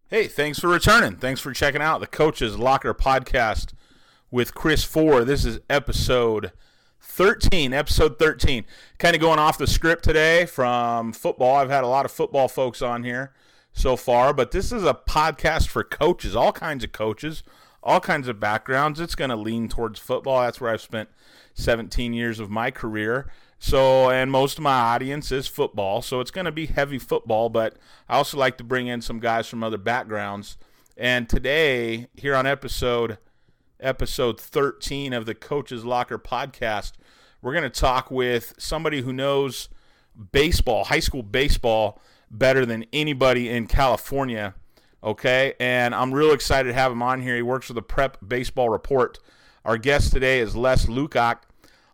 Hey, thanks for returning. Thanks for checking out the Coach's Locker podcast with Chris Ford. This is episode 13. Kind of going off the script today from football. I've had a lot of football folks on here so far, but this is a podcast for coaches, all kinds of coaches, all kinds of backgrounds. It's going to lean towards football. That's where I've spent 17 years of my career. And most of my audience is football, so it's going to be heavy football, but I also like to bring in some guys from other backgrounds. And today, here on episode 13 of the Coach's Locker podcast, we're going to talk with somebody who knows baseball, high school baseball, better than anybody in California, okay? And I'm real excited to have him on here. He works for the Prep Baseball Report. Our guest today is Lukach.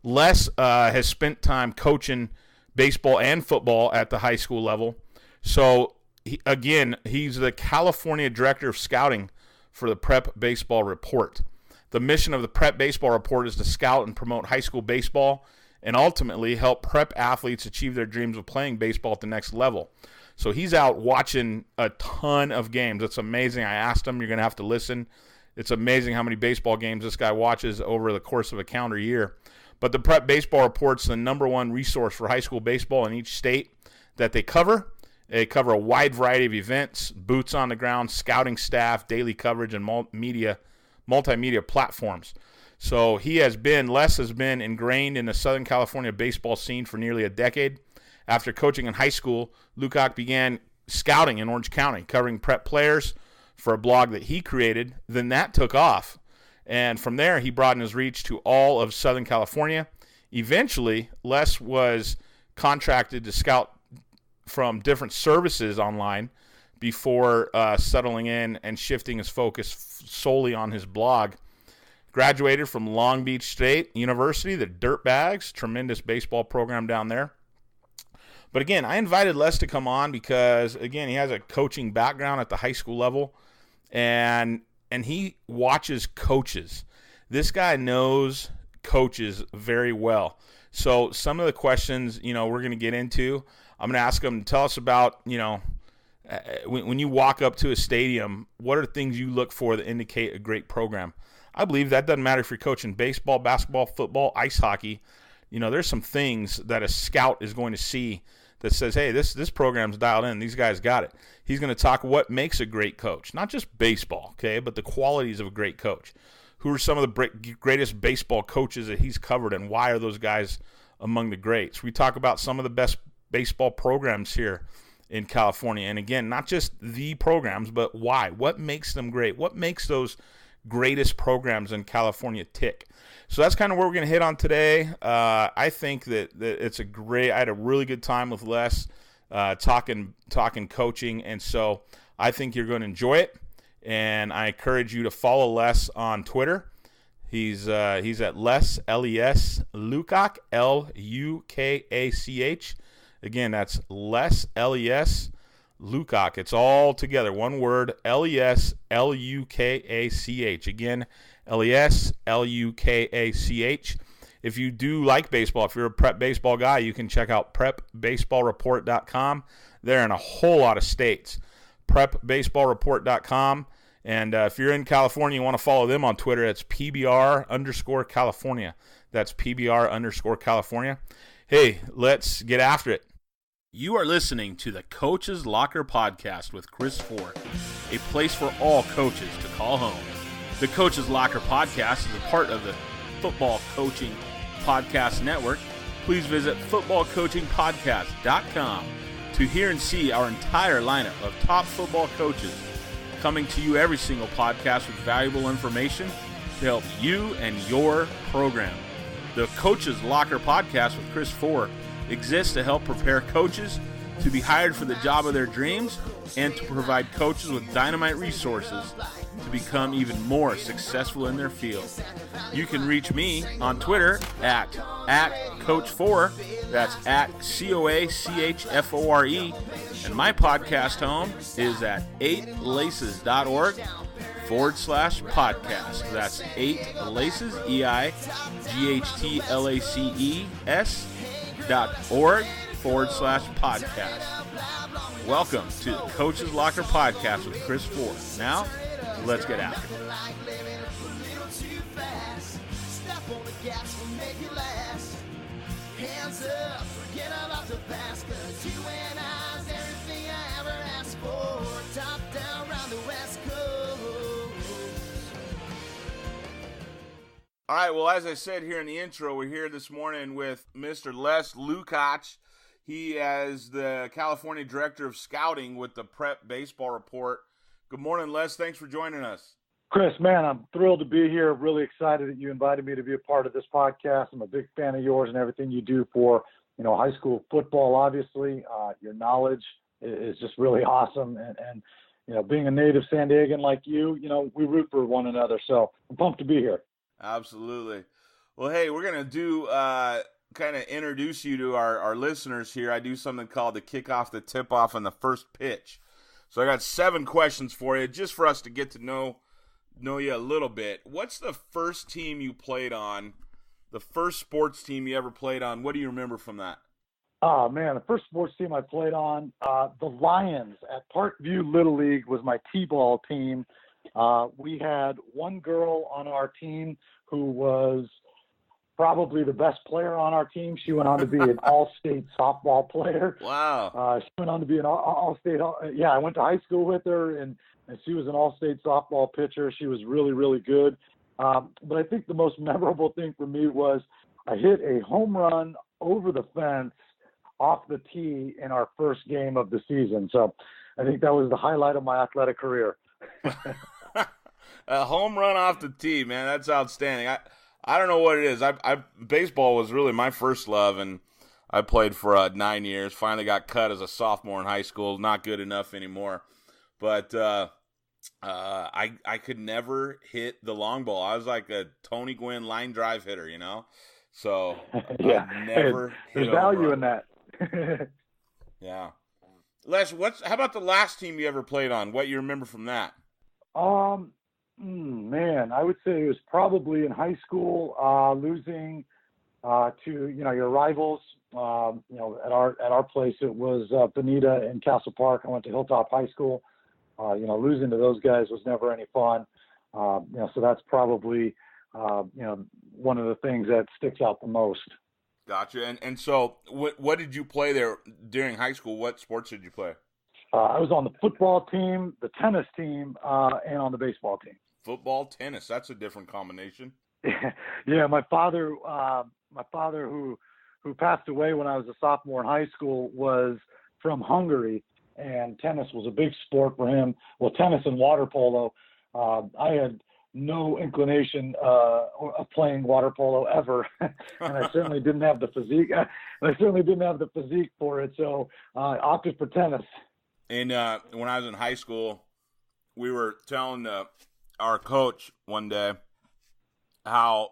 Les has spent time coaching baseball and football at the high school level. So, he's the California Director of Scouting for the Prep Baseball Report. The mission of the Prep Baseball Report is to scout and promote high school baseball and ultimately help prep athletes achieve their dreams of playing baseball at the next level. So he's out watching a ton of games. It's amazing. I asked him, you're going to have to listen. It's amazing how many baseball games this guy watches over the course of a calendar year. But the Prep Baseball Report's the number one resource for high school baseball in each state that they cover. They cover a wide variety of events, boots on the ground, scouting staff, daily coverage, and multimedia platforms. So Les has been ingrained in the Southern California baseball scene for nearly a decade. After coaching in high school, Lukach began scouting in Orange County, covering prep players for a blog that he created. Then that took off. And from there, he broadened his reach to all of Southern California. Eventually, Les was contracted to scout from different services online before settling in and shifting his focus solely on his blog. Graduated from Long Beach State University, the Dirtbags, tremendous baseball program down there. But again, I invited Les to come on because, again, he has a coaching background at the high school level, and he watches coaches. This guy knows coaches very well. So some of the questions, we're going to get into, I'm going to ask him to tell us about, when you walk up to a stadium, what are things you look for that indicate a great program? I believe that doesn't matter if you're coaching baseball, basketball, football, ice hockey. There's some things that a scout is going to see that says, hey, this program's dialed in. These guys got it. He's going to talk what makes a great coach, not just baseball, okay, but the qualities of a great coach. Who are some of the greatest baseball coaches that he's covered, and why are those guys among the greats? We talk about some of the best baseball programs here in California. And again, not just the programs, but why. What makes them great? What makes those greatest programs in California tick? So that's kind of where we're going to hit on today. I think that it's I had a really good time with Les talking coaching, and so I think you're going to enjoy it. And I encourage you to follow Les on Twitter. He's at Les, L-E-S, Lukach, L-U-K-A-C-H. Again, that's Les, L-E-S, Lukach. It's all together, one word, L-E-S, L-U-K-A-C-H. Again, L-E-S, L-U-K-A-C-H. If you do like baseball, if you're a prep baseball guy, you can check out prepbaseballreport.com. They're in a whole lot of states. Prepbaseballreport.com. And if you're in California, you want to follow them on Twitter, it's PBR_California. That's PBR_California. Hey, let's get after it. You are listening to the Coach's Locker podcast with Chris Ford, a place for all coaches to call home. The Coach's Locker podcast is a part of the Football Coaching Podcast Network. Please visit footballcoachingpodcast.com to hear and see our entire lineup of top football coaches coming to you every single podcast with valuable information to help you and your program. The Coach's Locker podcast with Chris Ford exists to help prepare coaches to be hired for the job of their dreams and to provide coaches with dynamite resources to become even more successful in their field. You can reach me on Twitter at Coach4. That's at COACHFORE. And my podcast home is at 8laces.org/podcast. That's 8laces, EIGHTLACES.org/podcast. Welcome to the Coach's Locker Podcast with Chris Ford. Now, let's get after it. Hands up, forget about the past, 'cause you and I's everything I ever asked for. Top down round the West Coast. All right, well, as I said here in the intro, we're here this morning with Mr. Les Lukach. He is the California Director of Scouting with the Prep Baseball Report. Good morning, Les. Thanks for joining us. Chris, man, I'm thrilled to be here. Really excited that you invited me to be a part of this podcast. I'm a big fan of yours and everything you do for, high school football, obviously. Your knowledge is just really awesome. And being a native San Diegan like you, we root for one another. So I'm pumped to be here. Absolutely. Well, hey, we're going to do kind of introduce you to our listeners here. I do something called the kickoff, the tip-off, and the first pitch. So I got 7 questions for you just for us to get to know you a little bit. What's the first team you played on, the first sports team you ever played on? What do you remember from that? Oh, man, the first sports team I played on, the Lions at Parkview Little League was my T-ball team. We had one girl on our team who was probably the best player on our team. She went on to be an all-state softball player. Wow. She went on to be an all-state. I went to high school with her, and she was an all-state softball pitcher. She was really, really good. But I think the most memorable thing for me was I hit a home run over the fence off the tee in our first game of the season. So I think that was the highlight of my athletic career. A home run off the tee, man. That's outstanding. I don't know what it is. Baseball was really my first love, and I played for 9 years. Finally got cut as a sophomore in high school. Not good enough anymore. But I could never hit the long ball. I was like a Tony Gwynn line drive hitter, So yeah, I never hit there's a value run. in that. Yeah. Les, how about the last team you ever played on? What you remember from that? Man, I would say it was probably in high school, losing to your rivals. At our place it was Bonita and Castle Park. I went to Hilltop High School. Losing to those guys was never any fun. So that's probably one of the things that sticks out the most. Gotcha. And so what did you play there during high school? What sports did you play? I was on the football team, the tennis team, and on the baseball team. Football, tennis. That's a different combination. Yeah, my father who passed away when I was a sophomore in high school was from Hungary, and tennis was a big sport for him. Well, tennis and water polo. I had no inclination of playing water polo ever, and I certainly didn't have the physique. For it, so I opted for tennis. And when I was in high school, we were telling our coach one day how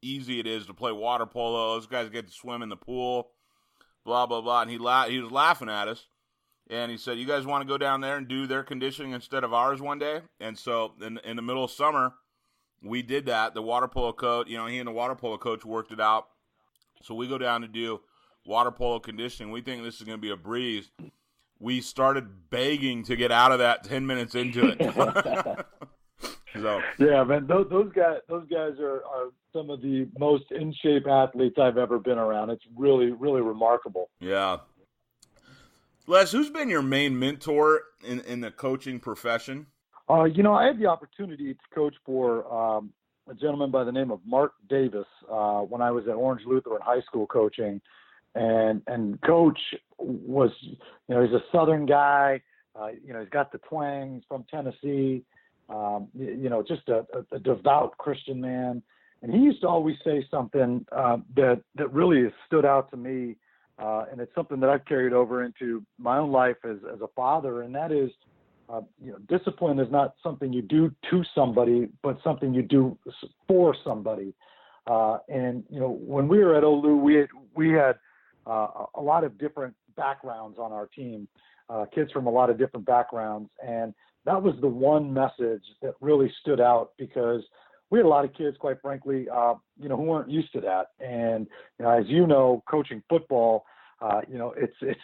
easy it is to play water polo. Those guys get to swim in the pool, blah, blah, blah. And he was laughing at us. And he said, you guys want to go down there and do their conditioning instead of ours one day? And so in the middle of summer, we did that. The water polo coach, he and the water polo coach worked it out. So we go down to do water polo conditioning. We think this is going to be a breeze. We started begging to get out of that 10 minutes into it. So yeah, man, those guys are some of the most in shape athletes I've ever been around. It's really, really remarkable. Yeah. Les, who's been your main mentor in the coaching profession? I had the opportunity to coach for a gentleman by the name of Mark Davis when I was at Orange Lutheran High School coaching. And Coach was, he's a Southern guy. He's got the twang. He's from Tennessee. Just a devout Christian man. And he used to always say something that really stood out to me, and it's something that I've carried over into my own life as a father, and that is, discipline is not something you do to somebody, but something you do for somebody. When we were at OLU, we had a lot of different backgrounds on our team, kids from a lot of different backgrounds, and that was the one message that really stood out, because we had a lot of kids, quite frankly, who weren't used to that. And, as coaching football, it's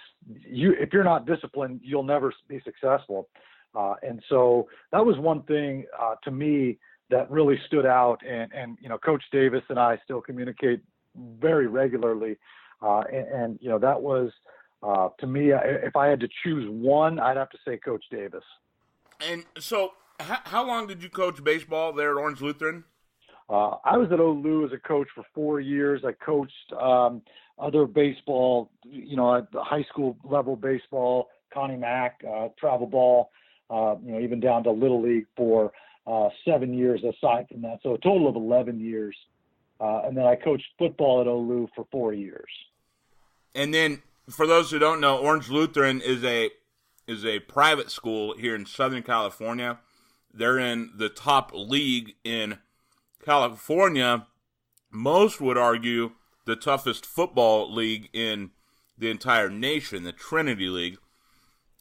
you. If you're not disciplined, you'll never be successful. And so that was one thing to me that really stood out. And Coach Davis and I still communicate very regularly. That was to me, if I had to choose one, I'd have to say Coach Davis. And so, how long did you coach baseball there at Orange Lutheran? I was at OLU as a coach for 4 years. I coached other baseball, at the high school level baseball, Connie Mack, travel ball, even down to Little League for 7 years aside from that. So a total of 11 years. And then I coached football at OLU for 4 years. And then, for those who don't know, Orange Lutheran is a private school here in Southern California. They're in the top league in California. Most would argue the toughest football league in the entire nation, the Trinity League.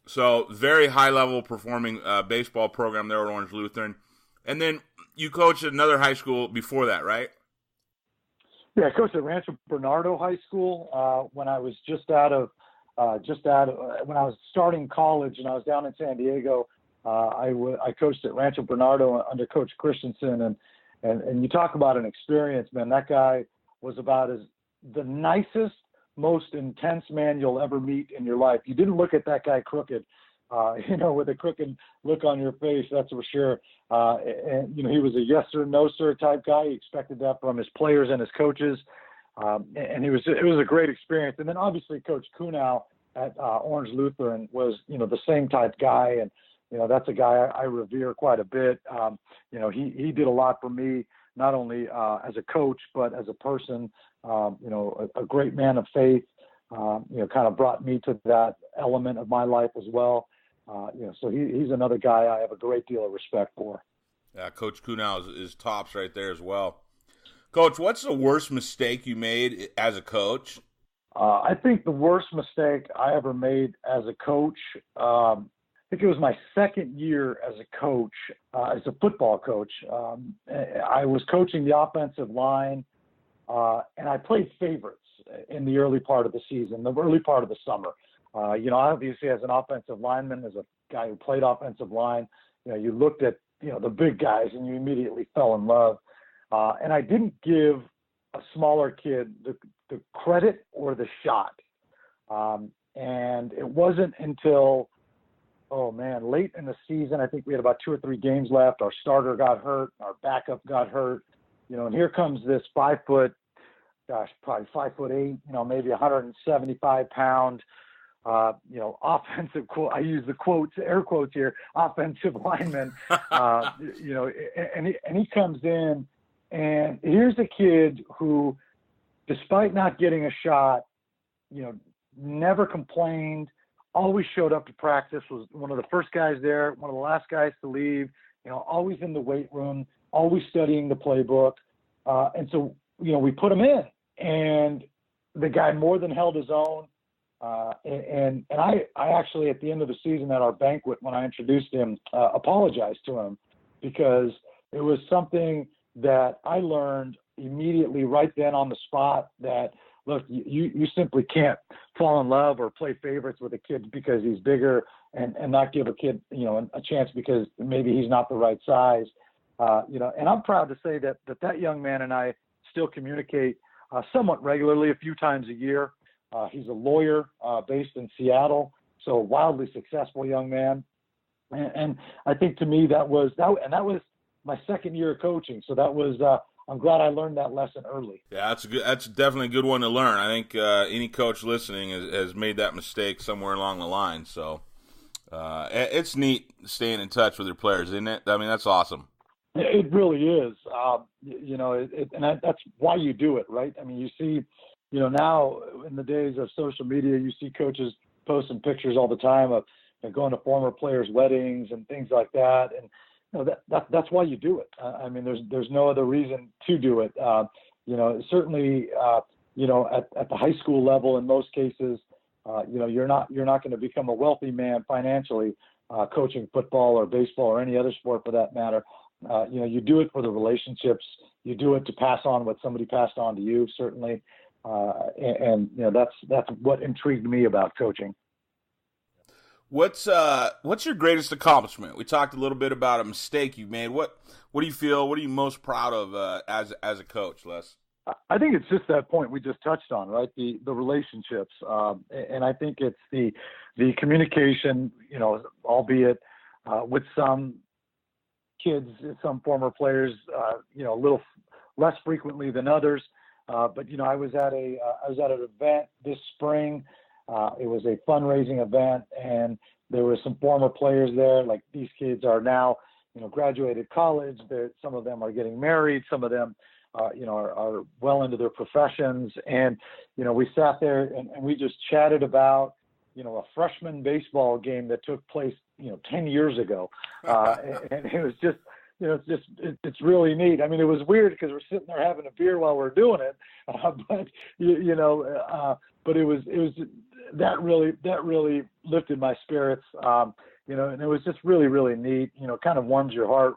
So, very high-level performing baseball program there at Orange Lutheran. And then you coached at another high school before that, right? Yeah, I coached at Rancho Bernardo High School when I was when I was starting college and I was down in San Diego. I coached at Rancho Bernardo under Coach Christensen, and you talk about an experience, man. That guy was about the nicest, most intense man you'll ever meet in your life. You didn't look at that guy crooked, with a crooked look on your face, that's for sure. He was a yes sir, no sir type guy. He expected that from his players and his coaches. And it was a great experience. And then obviously Coach Kunow at Orange Lutheran was, the same type guy. And, that's a guy I revere quite a bit. He did a lot for me, not only as a coach, but as a person, a great man of faith, kind of brought me to that element of my life as well. So he's another guy I have a great deal of respect for. Yeah, Coach Kunow is tops right there as well. Coach, what's the worst mistake you made as a coach? I think the worst mistake I ever made as a coach, I think it was my second year as a coach, as a football coach. I was coaching the offensive line, and I played favorites in the early part of the season, the early part of the summer. Obviously as an offensive lineman, as a guy who played offensive line, you looked at, the big guys and you immediately fell in love. And I didn't give a smaller kid the credit or the shot. And it wasn't until, late in the season, I think we had about 2 or 3 games left. Our starter got hurt. Our backup got hurt. And here comes this 5'8", maybe 175 pound, offensive quote. I use the quotes, air quotes here, offensive lineman, and he comes in, and here's a kid who, despite not getting a shot, never complained, always showed up to practice, was one of the first guys there, one of the last guys to leave, always in the weight room, always studying the playbook. And so, we put him in, and the guy more than held his own. And I actually, at the end of the season at our banquet, when I introduced him, apologized to him, because it was something that I learned immediately right then on the spot that, look, you simply can't fall in love or play favorites with a kid because he's bigger and not give a kid, a chance because maybe he's not the right size. And I'm proud to say that young man and I still communicate somewhat regularly, a few times a year. He's a lawyer based in Seattle, so a wildly successful young man. And I think to me that was my second year of coaching. So that was I'm glad I learned that lesson early. Yeah, that's definitely a good one to learn. I think any coach listening has made that mistake somewhere along the line. So it's neat staying in touch with your players, isn't it? I mean, that's awesome. It really is. And that's why you do it, right? I mean, you see, now in the days of social media, you see coaches posting pictures all the time of going to former players' weddings and things like that. And that's why you do it. I mean, there's no other reason to do it. Certainly, at the high school level, in most cases, you're not going to become a wealthy man financially coaching football or baseball or any other sport for that matter. You do it for the relationships. You do it to pass on what somebody passed on to you, certainly. and that's what intrigued me about coaching. What's your greatest accomplishment? We talked a little bit about a mistake you made. What do you feel? What are you most proud of as a coach, Les? I think it's just that point we just touched on, right? The relationships, and I think it's the communication. Albeit with some kids, some former players, a little less frequently than others. But I was at an event this spring. It was a fundraising event, and there were some former players there. Like, these kids are now, graduated college. Some of them are getting married. Some of them, are well into their professions. And, we sat there and we just chatted about, a freshman baseball game that took place, 10 years ago. And it was just, it's really neat. I mean, it was weird because we're sitting there having a beer while we're doing it, but it was that really lifted my spirits, and it was just really, really neat. Kind of warms your heart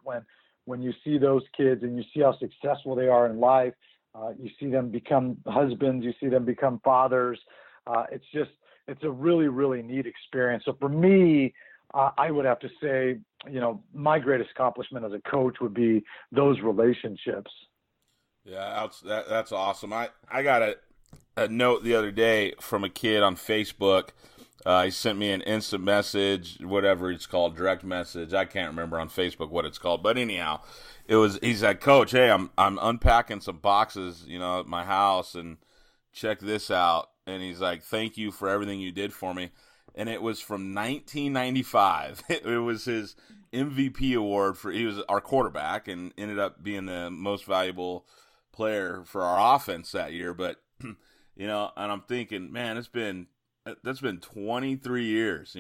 when you see those kids and you see how successful they are in life. You see them become husbands, you see them become fathers. It's a really, really neat experience. So for me, I would have to say, my greatest accomplishment as a coach would be those relationships. Yeah, that's awesome. I got a note the other day from a kid on Facebook. He sent me an instant message, whatever it's called, direct message. I can't remember on Facebook what it's called, but anyhow, he said, "Coach, hey, I'm unpacking some boxes, at my house, and check this out." And he's like, "Thank you for everything you did for me." And it was from 1995. It was his MVP award he was our quarterback and ended up being the most valuable player for our offense that year. But, and I'm thinking, man, that's been 23 years,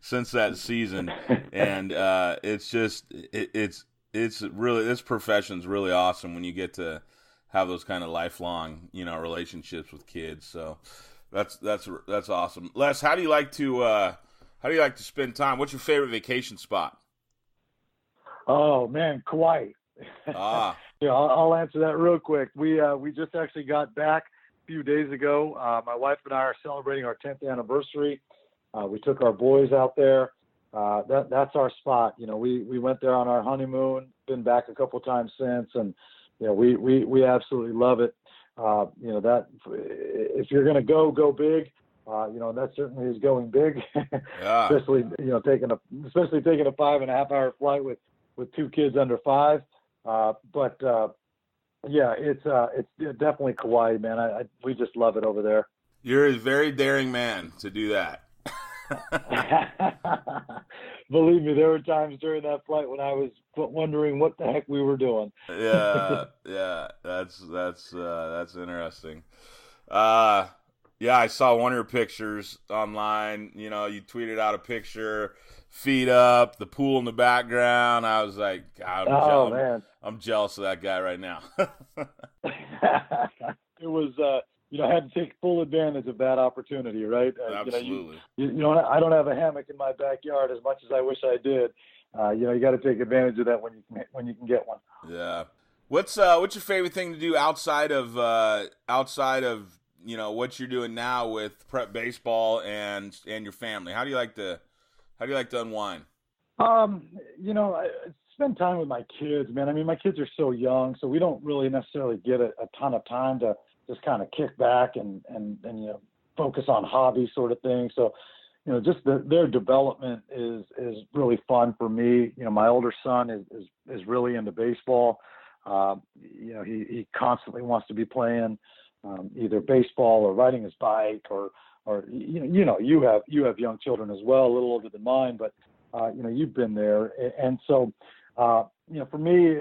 since that season. And it's really, this profession's really awesome when you get to have those kind of lifelong, relationships with kids. So that's awesome. Les, how do you like to spend time? What's your favorite vacation spot? Oh man, Kauai. I'll answer that real quick. We just actually got back a few days ago. My wife and I are celebrating our 10th anniversary. We took our boys out there. That's our spot. We went there on our honeymoon. Been back a couple times since, and we absolutely love it. That if you're going to go big, that certainly is going big. Yeah. especially taking a 5.5 hour flight with two kids under 5. It's definitely Kauai, man. We just love it over there. You're a very daring man to do that. Believe me, there were times during that flight when I was wondering what the heck we were doing. Yeah, that's interesting. I saw one of your pictures online. You tweeted out a picture, feet up, the pool in the background. I was like, God, man, I'm jealous of that guy right now. It was, I had to take full advantage of that opportunity, right? Absolutely. I don't have a hammock in my backyard as much as I wish I did. You got to take advantage of that when you can get one. Yeah. What's your favorite thing to do outside of what you're doing now with prep baseball and your family? How do you like to unwind? I spend time with my kids, man. I mean, my kids are so young, so we don't really necessarily get a ton of time to just kind of kick back and focus on hobby sort of thing. So, just their development is really fun for me. My older son is really into baseball. He constantly wants to be playing either baseball or riding his bike or you have young children as well, a little older than mine, but you've been there. And so, for me,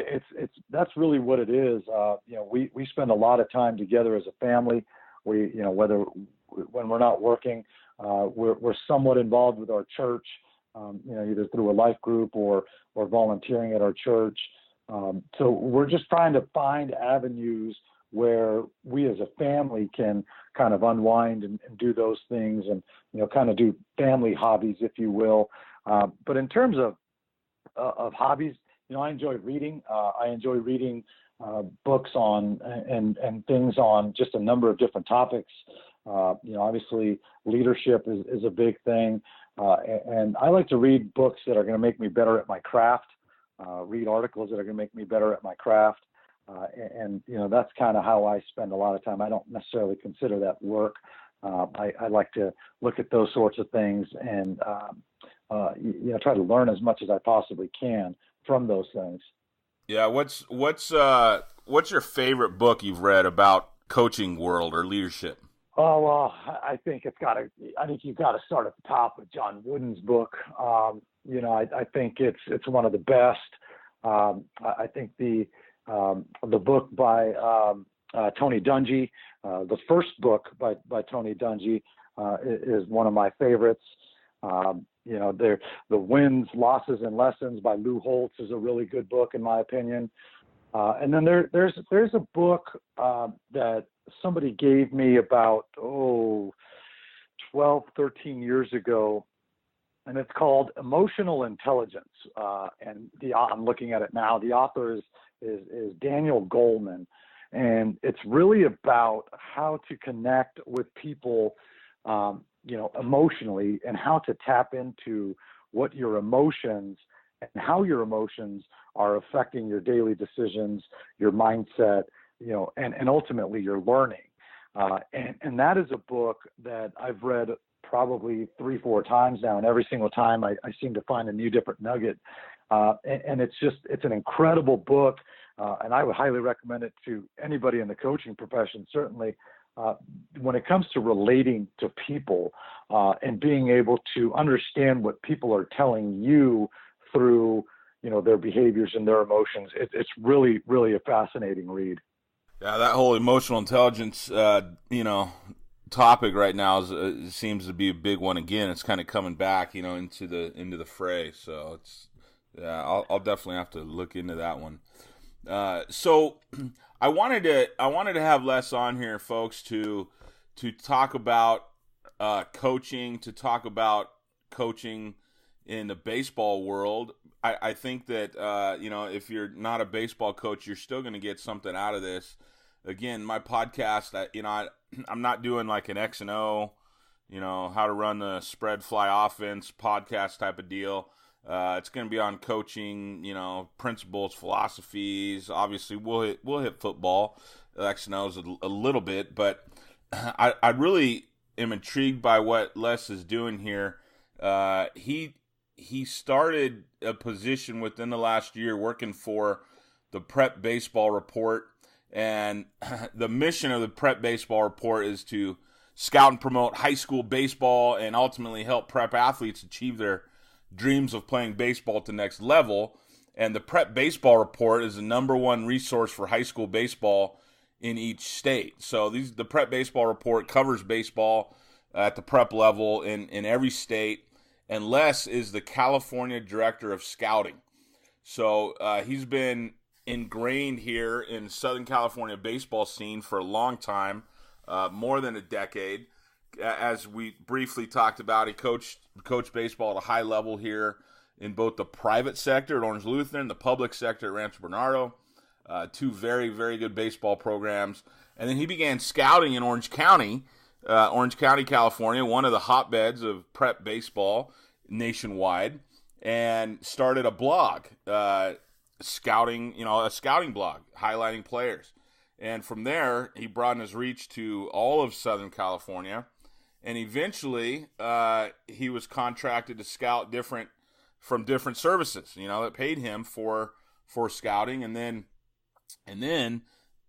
that's really what it is. We spend a lot of time together as a family. We, whether when we're not working, we're somewhat involved with our church, either through a life group or volunteering at our church. So we're just trying to find avenues where we as a family can kind of unwind and do those things and, kind of do family hobbies, if you will. But in terms of hobbies, I enjoy reading. I enjoy reading books on and things on just a number of different topics. Obviously leadership is a big thing. And I like to read books that are going to make me better at my craft, read articles that are going to make me better at my craft. That's kind of how I spend a lot of time. I don't necessarily consider that work. I like to look at those sorts of things and, try to learn as much as I possibly can from those things. Yeah. What's your favorite book you've read about coaching world or leadership? Oh, well, I think you've got to start at the top with John Wooden's book. I think it's one of the best. I think the book by Tony Dungy, the first book by Tony Dungy, is one of my favorites. The Wins, Losses, and Lessons by Lou Holtz is a really good book in my opinion. And then there's a book that somebody gave me about 12, 13 years ago, and it's called Emotional Intelligence. And I'm looking at it now. The author is Daniel Goleman, and it's really about how to connect with people, emotionally, and how to tap into what your emotions and how your emotions are affecting your daily decisions, your mindset, and ultimately your learning. And that is a book that I've read probably 3-4 times now, and every single time I seem to find a new different nugget. And it's an incredible book, and I would highly recommend it to anybody in the coaching profession, certainly. When it comes to relating to people and being able to understand what people are telling you through, their behaviors and their emotions, it's really, really a fascinating read. Yeah, that whole emotional intelligence, topic right now seems to be a big one again. It's kind of coming back, into the fray. So I'll definitely have to look into that one. So I wanted to have Les on here, folks, to talk about coaching, to talk about coaching in the baseball world. I think that if you're not a baseball coach, you're still going to get something out of this. Again, my podcast, I'm not doing like an X and O, how to run the spread fly offense podcast type of deal. It's going to be on coaching, principles, philosophies. Obviously, we'll hit football, X and O's a little bit, but I really am intrigued by what Les is doing here. He started a position within the last year working for the Prep Baseball Report, and the mission of the Prep Baseball Report is to scout and promote high school baseball and ultimately help prep athletes achieve their dreams of playing baseball at the next level. And the Prep Baseball Report is the number one resource for high school baseball in each state. So the Prep Baseball Report covers baseball at the prep level in every state. And Les is the California Director of Scouting. So he's been ingrained here in Southern California baseball scene for a long time, more than a decade. As we briefly talked about, he coached baseball at a high level here in both the private sector at Orange Lutheran, the public sector at Rancho Bernardo, two very, very good baseball programs. And then he began scouting in Orange County, California, one of the hotbeds of prep baseball nationwide, and started a blog, a scouting blog highlighting players. And from there, he broadened his reach to all of Southern California. And eventually, he was contracted to scout different services, that paid him for scouting. And then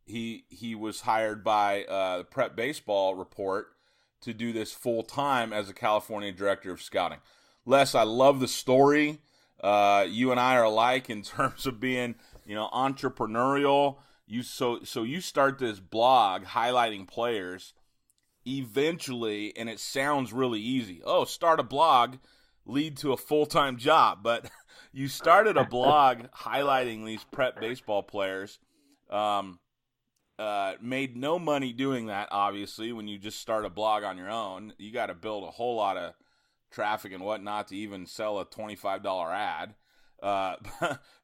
he was hired by the Prep Baseball Report to do this full time as a California Director of Scouting. Les, I love the story. You and I are alike in terms of being, entrepreneurial. You start this blog highlighting players. Eventually, and it sounds really easy. Oh, start a blog, lead to a full-time job. But you started a blog highlighting these prep baseball players. Made no money doing that, obviously. When you just start a blog on your own, you got to build a whole lot of traffic and whatnot to even sell a $25 ad. Uh,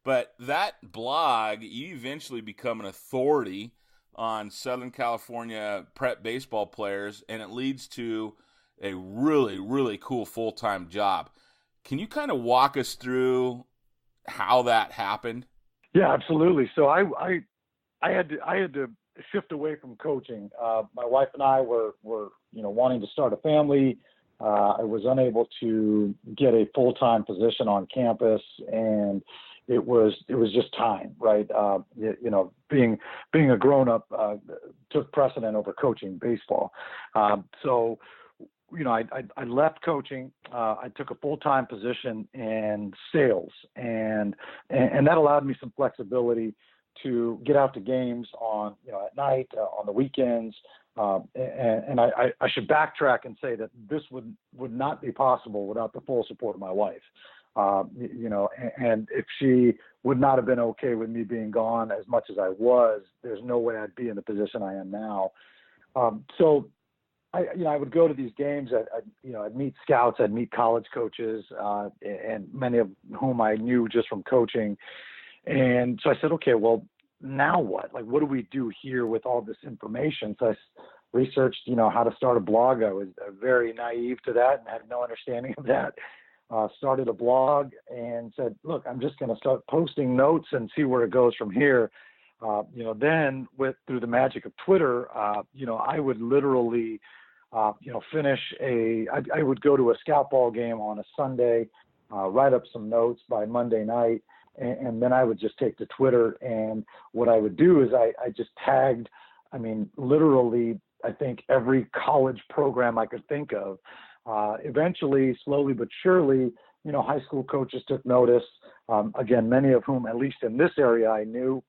but that blog, you eventually become an authority on Southern California prep baseball players, and it leads to a really, really cool full-time job. Can you kind of walk us through how that happened? Yeah, absolutely. So I had to shift away from coaching. My wife and I were wanting to start a family. I was unable to get a full-time position on campus, and it was just time, right? Being a grown-up took precedent over coaching baseball. So I left coaching. I took a full-time position in sales, and that allowed me some flexibility to get out to games on at night, on the weekends. And I should backtrack and say that this would not be possible without the full support of my wife. And if she would not have been okay with me being gone as much as I was, there's no way I'd be in the position I am now. So I would go to these games. I'd meet scouts, I'd meet college coaches, and many of whom I knew just from coaching. And so I said, okay, well, now what? Like, what do we do here with all this information? So I researched, how to start a blog. I was very naive to that and had no understanding of that. Started a blog and said, look, I'm just going to start posting notes and see where it goes from here. Then through the magic of Twitter, I would literally, I would go to a scout ball game on a Sunday, write up some notes by Monday night, and then I would just take to Twitter. And what I would do is I just tagged, literally, I think every college program I could think of. Eventually, slowly but surely, high school coaches took notice. Again, many of whom, at least in this area, I knew.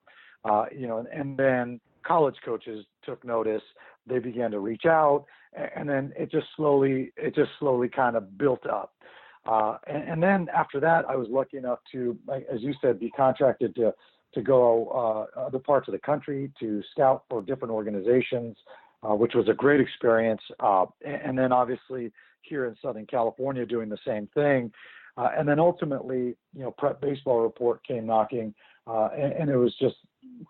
And then college coaches took notice. They began to reach out, and then it just slowly kind of built up. And then after that, I was lucky enough to, as you said, be contracted to go other parts of the country to scout for different organizations, which was a great experience. And then obviously here in Southern California doing the same thing. And then ultimately, Prep Baseball Report came knocking, and it was just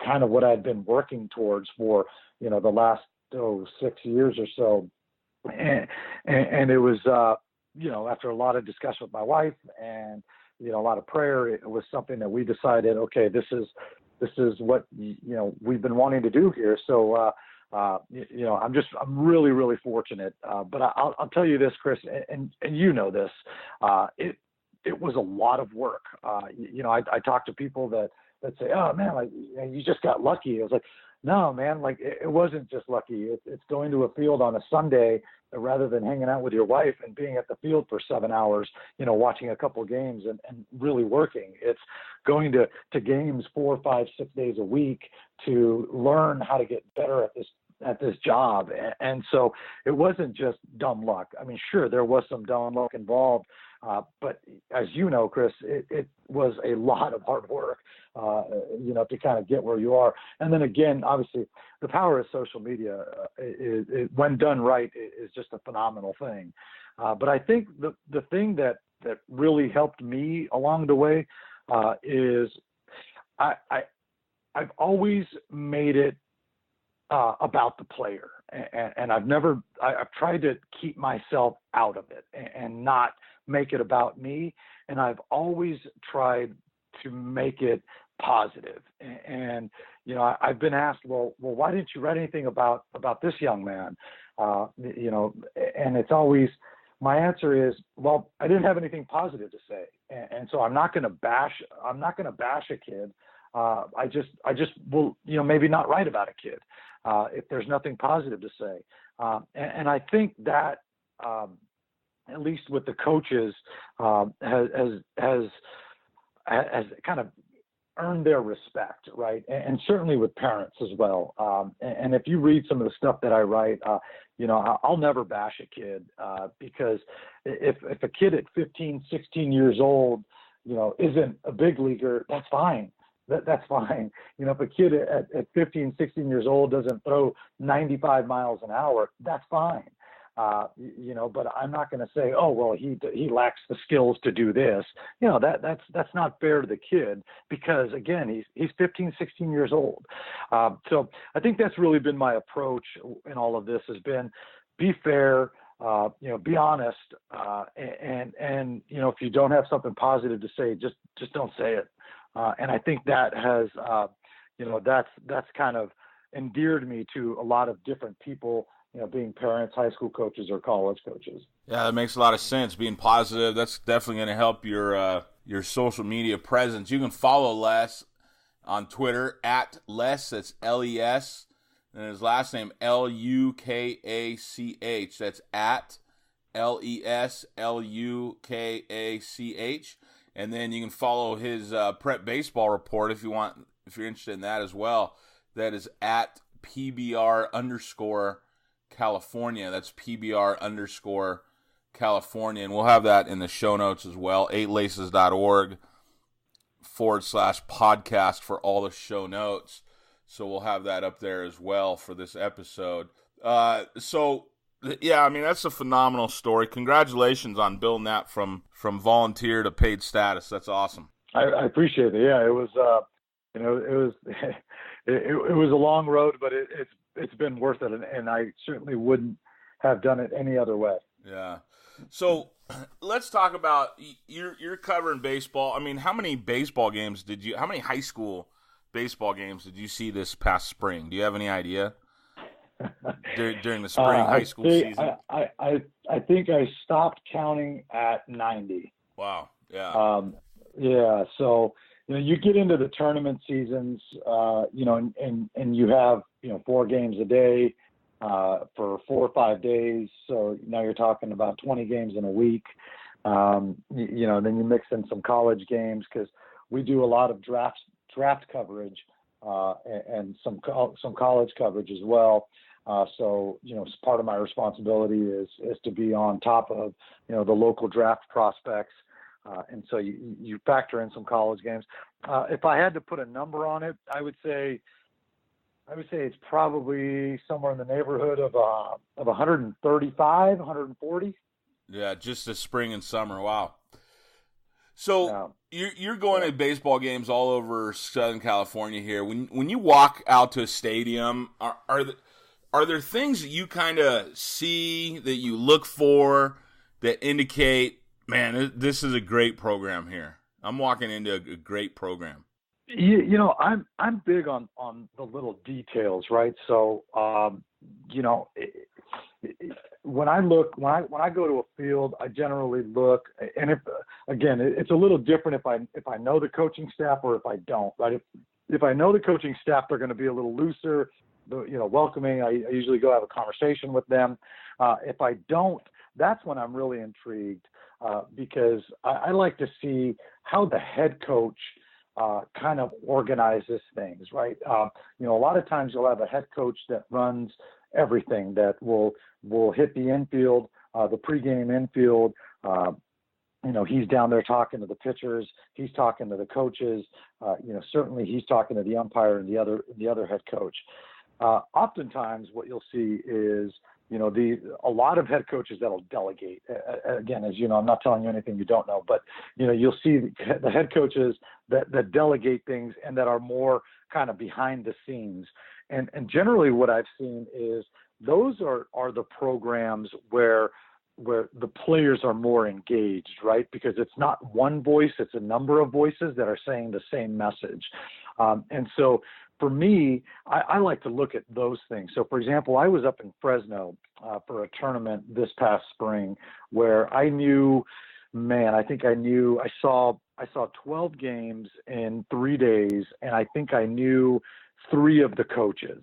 kind of what I'd been working towards for, the last 6 years or so. And it was, after a lot of discussion with my wife and, a lot of prayer, it was something that we decided, okay, this is what, we've been wanting to do here. So, I'm really, really fortunate. But I'll tell you this, Chris, and this, it was a lot of work. I talk to people that say, oh man, like you just got lucky. I was like, no, man, like it wasn't just lucky. It's going to a field on a Sunday rather than hanging out with your wife and being at the field for 7 hours, watching a couple of games and really working. It's going to games 4, 5, 6 days a week to learn how to get better at this job. And so it wasn't just dumb luck. Sure, there was some dumb luck involved, but as you know, Chris, it was a lot of hard work, to kind of get where you are. And then again, obviously, the power of social media, when done right, is just a phenomenal thing. But I think the thing that really helped me along the way is I've always made it about the player, and I've tried to keep myself out of it and not make it about me. And I've always tried to make it positive. And I've been asked, well, why didn't you write anything about this young man? And it's always, my answer is, well, I didn't have anything positive to say, and so I'm not going to bash a kid. I just will, maybe not write about a kid if there's nothing positive to say. And I think that, at least with the coaches, has kind of earned their respect, right? And certainly with parents as well. And if you read some of the stuff that I write, I'll never bash a kid, because if a kid at 15, 16 years old, isn't a big leaguer, that's fine. That's fine. If a kid at 15, 16 years old doesn't throw 95 miles an hour, that's fine. But I'm not going to say, oh, well, he lacks the skills to do this. That's not fair to the kid because, again, he's 15, 16 years old. So I think that's really been my approach in all of this has been be fair, be honest, and if you don't have something positive to say, just don't say it. And I think that has, that's kind of endeared me to a lot of different people, being parents, high school coaches, or college coaches. Yeah, that makes a lot of sense. Being positive, that's definitely going to help your social media presence. You can follow Les on Twitter at Les, that's L-E-S, and his last name Lukach. That's at LESLUKACH. And then you can follow his prep baseball report if you're interested in that as well. That is at PBR_California. That's PBR_California. And we'll have that in the show notes as well. 8laces.org/podcast for all the show notes. So we'll have that up there as well for this episode. Yeah, I mean, that's a phenomenal story. Congratulations on building that from volunteer to paid status. That's awesome. I appreciate it. Yeah, it was, it was a long road, but it's been worth it, and I certainly wouldn't have done it any other way. Yeah. So let's talk about you're covering baseball. I mean, how many high school baseball games did you see this past spring? Do you have any idea? During the spring high school season? I think I stopped counting at 90. Wow. Yeah. Yeah. So, you get into the tournament seasons, and you have, 4 games a day for 4 or 5 days. So now you're talking about 20 games in a week. Then you mix in some college games because we do a lot of draft coverage and some college coverage as well. So, part of my responsibility is to be on top of, the local draft prospects. And so you factor in some college games. If I had to put a number on it, I would say it's probably somewhere in the neighborhood of 135, 140. Yeah, just the spring and summer. Wow. So you're going to baseball games all over Southern California here. When you walk out to a stadium, are there things that you kind of see that you look for that indicate, man, this is a great program here? I'm walking into a great program. I'm big on the little details, right? So, when I go to a field, I generally look, and it's a little different if I know the coaching staff or if I don't, right? If I know the coaching staff, they're going to be a little looser, welcoming. I usually go have a conversation with them. If I don't, that's when I'm really intrigued because I like to see how the head coach kind of organizes things, right? A lot of times you'll have a head coach that runs everything, that will hit the infield, the pregame infield. He's down there talking to the pitchers. He's talking to the coaches. Certainly he's talking to the umpire and the other head coach. Oftentimes what you'll see is, a lot of head coaches that'll delegate. Again, as you know, I'm not telling you anything you don't know, but, you'll see the head coaches that delegate things and that are more kind of behind the scenes. And generally what I've seen is those are the programs where the players are more engaged, right? Because it's not one voice, it's a number of voices that are saying the same message. And so for me, I like to look at those things. So, for example, I was up in Fresno for a tournament this past spring where I saw 12 games in 3 days, and I think I knew 3 of the coaches.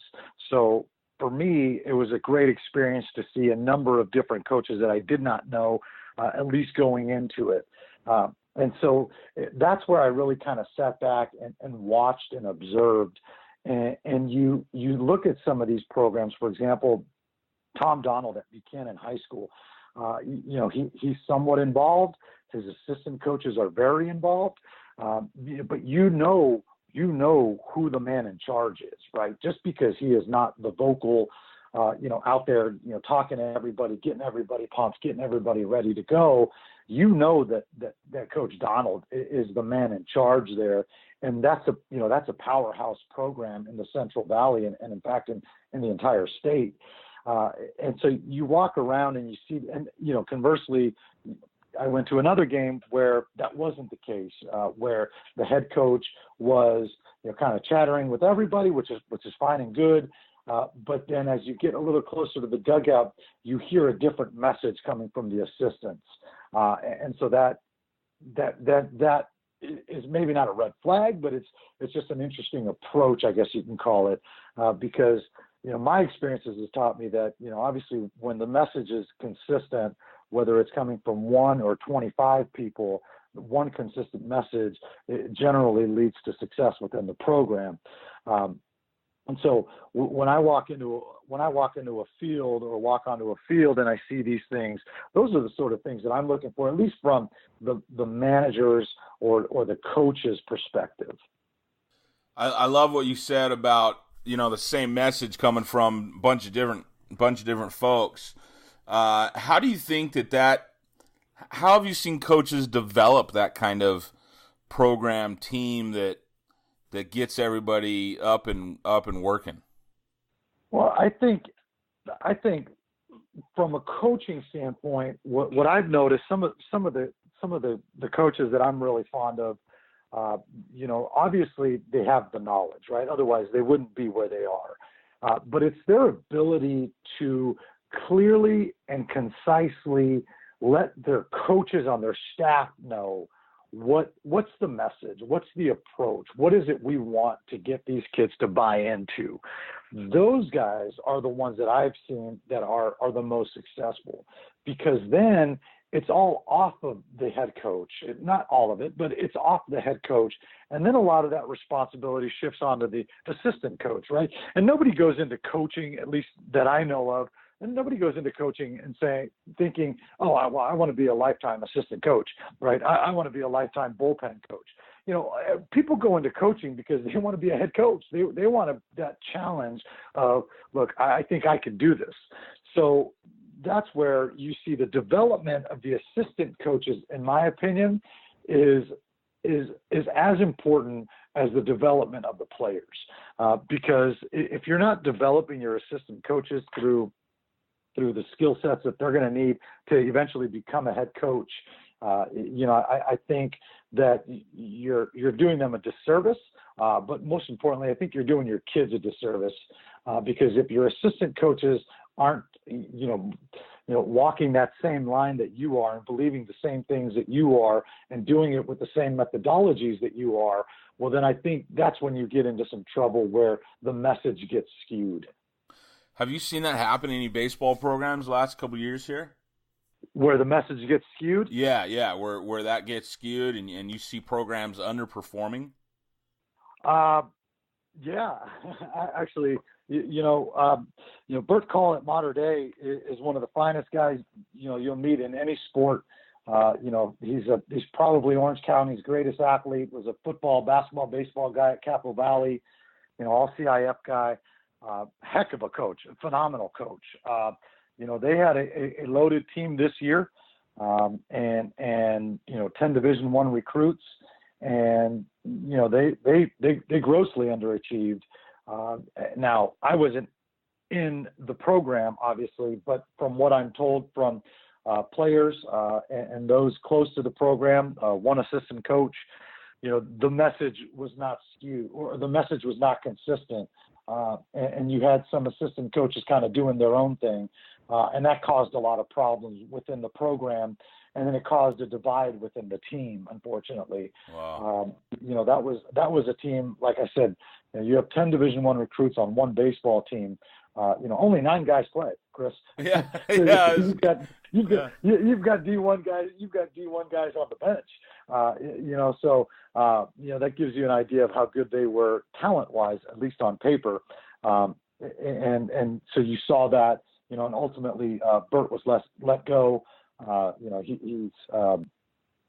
So for me, it was a great experience to see a number of different coaches that I did not know, at least going into it. And so that's where I really kind of sat back and watched and observed. And you look at some of these programs, for example, Tom Donald at Buchanan High School, he's somewhat involved. His assistant coaches are very involved, but you know who the man in charge is, right? Just because he is not the vocal out there, talking to everybody, getting everybody pumped, getting everybody ready to go. That Coach Donald is the man in charge there, and that's a powerhouse program in the Central Valley, and in fact in the entire state. And so you walk around and you see, and conversely, I went to another game where that wasn't the case, where the head coach was kind of chattering with everybody, which is fine and good. But then as you get a little closer to the dugout, you hear a different message coming from the assistants. And so that is maybe not a red flag, but it's just an interesting approach, I guess you can call it, because my experiences has taught me that obviously when the message is consistent, whether it's coming from 1 or 25 people, one consistent message, it generally leads to success within the program. And so when I walk into a field or walk onto a field and I see these things, those are the sort of things that I'm looking for, at least from the managers or the coach's perspective. I love what you said about the same message coming from a bunch of different folks. How do you think how have you seen coaches develop that kind of program team that gets everybody up and working? Well, I think from a coaching standpoint, what I've noticed, some of the coaches that I'm really fond of, obviously they have the knowledge, right? Otherwise they wouldn't be where they are. But it's their ability to clearly and concisely let their coaches on their staff know what's the message, what's the approach, what is it we want to get these kids to buy into. Those guys are the ones that I've seen that are the most successful, because then it's all off of the head coach. Not all of it, but it's off the head coach. And then a lot of that responsibility shifts onto the assistant coach, right? And nobody goes into coaching, at least that I know of, and nobody goes into coaching and thinking, oh, I want to be a lifetime assistant coach, right? I want to be a lifetime bullpen coach. People go into coaching because they want to be a head coach. They want that challenge of, look, I think I can do this. So that's where you see the development of the assistant coaches, in my opinion, is as important as the development of the players. Because if you're not developing your assistant coaches through the skill sets that they're going to need to eventually become a head coach, I think that you're doing them a disservice. But most importantly, I think you're doing your kids a disservice, because if your assistant coaches aren't, walking that same line that you are and believing the same things that you are and doing it with the same methodologies that you are, well, then I think that's when you get into some trouble where the message gets skewed. Have you seen that happen in any baseball programs the last couple of years here? Where the message gets skewed? Yeah, where that gets skewed and you see programs underperforming? Yeah, actually, Bert Call at Mater Dei is one of the finest guys you'll meet in any sport. He's probably Orange County's greatest athlete. Was a football, basketball, baseball guy at Capital Valley. All CIF guy. Heck of a coach, a phenomenal coach. They had a loaded team this year, and 10 Division I recruits, and they grossly underachieved. Now I wasn't in the program, obviously, but from what I'm told from players and those close to the program, one assistant coach, the message was not skewed, or the message was not consistent. And you had some assistant coaches kind of doing their own thing, and that caused a lot of problems within the program, and then it caused a divide within the team, unfortunately. Wow. That was a team, like I said, you have 10 Division I recruits on one baseball team. Only 9 guys play, Chris. Yeah. You've got D1 guys. You've got D1 guys on the bench. So that gives you an idea of how good they were talent-wise, at least on paper. And so you saw that, and ultimately Bert was let go.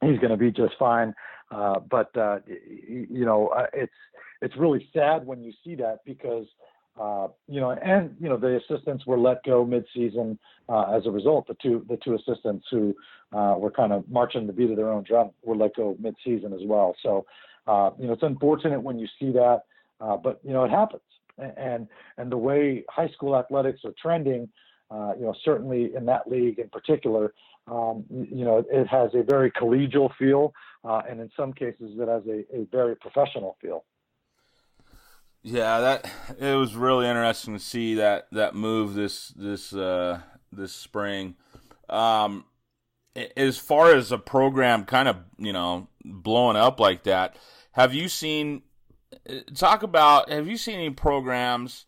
He's going to be just fine. But it's really sad when you see that, because the assistants were let go mid-season as a result. The two assistants who were kind of marching the beat of their own drum were let go mid-season as well. So, it's unfortunate when you see that, but it happens. And the way high school athletics are trending, certainly in that league in particular, it has a very collegial feel, and in some cases it has a very professional feel. Yeah, it was really interesting to see that move this spring. As far as a program kind of blowing up like that, have you seen any programs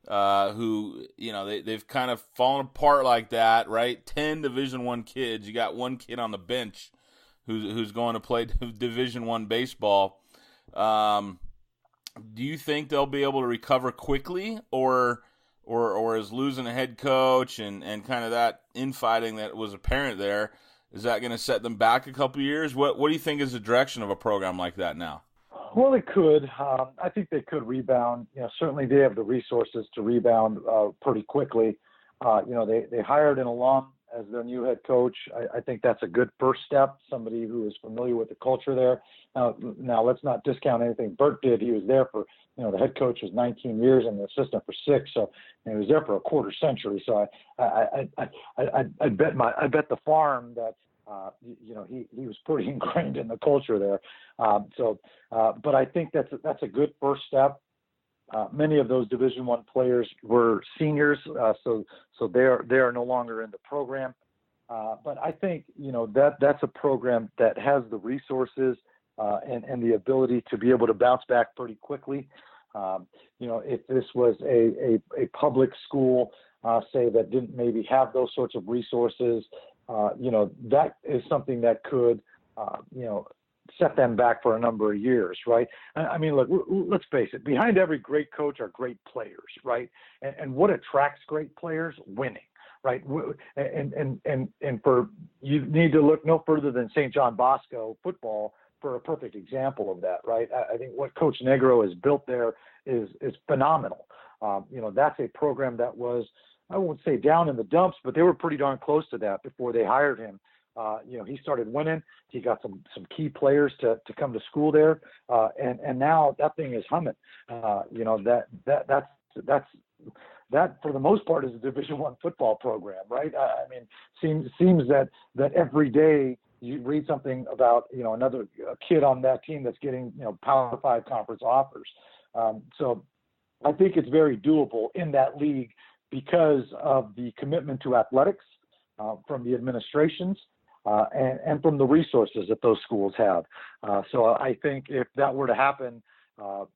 who they've kind of fallen apart like that, right? 10 Division I kids, you got one kid on the bench who's going to play Division I baseball. Do you think they'll be able to recover quickly, or is losing a head coach and kind of that infighting that was apparent there, is that going to set them back a couple years? What do you think is the direction of a program like that now? Well, it could. I think they could rebound. Certainly they have the resources to rebound pretty quickly. They hired an alum as their new head coach. I think that's a good first step, somebody who is familiar with the culture there. Now let's not discount anything Bert did. He was there for, the head coach was 19 years and the assistant for 6. So he was there for a quarter century. So I bet the farm that, he was pretty ingrained in the culture there. But I think that's a good first step. Many of those Division I players were seniors, so they are no longer in the program. But I think that's a program that has the resources and the ability to be able to bounce back pretty quickly. If this was a public school, say that didn't maybe have those sorts of resources, that is something that could, set them back for a number of years, right? I mean, look, let's face it. Behind every great coach are great players, right? And what attracts great players? Winning, right? And for you need to look no further than St. John Bosco football for a perfect example of that, right? I think what Coach Negro has built there is phenomenal. That's a program that was, I won't say down in the dumps, but they were pretty darn close to that before they hired him. He started winning. He got some key players to come to school there, and now that thing is humming. That for the most part is a Division I football program, right? I mean, seems that every day you read something about another kid on that team that's getting Power 5 conference offers. So I think it's very doable in that league because of the commitment to athletics from the administrations. And from the resources that those schools have. So I think if that were to happen, at a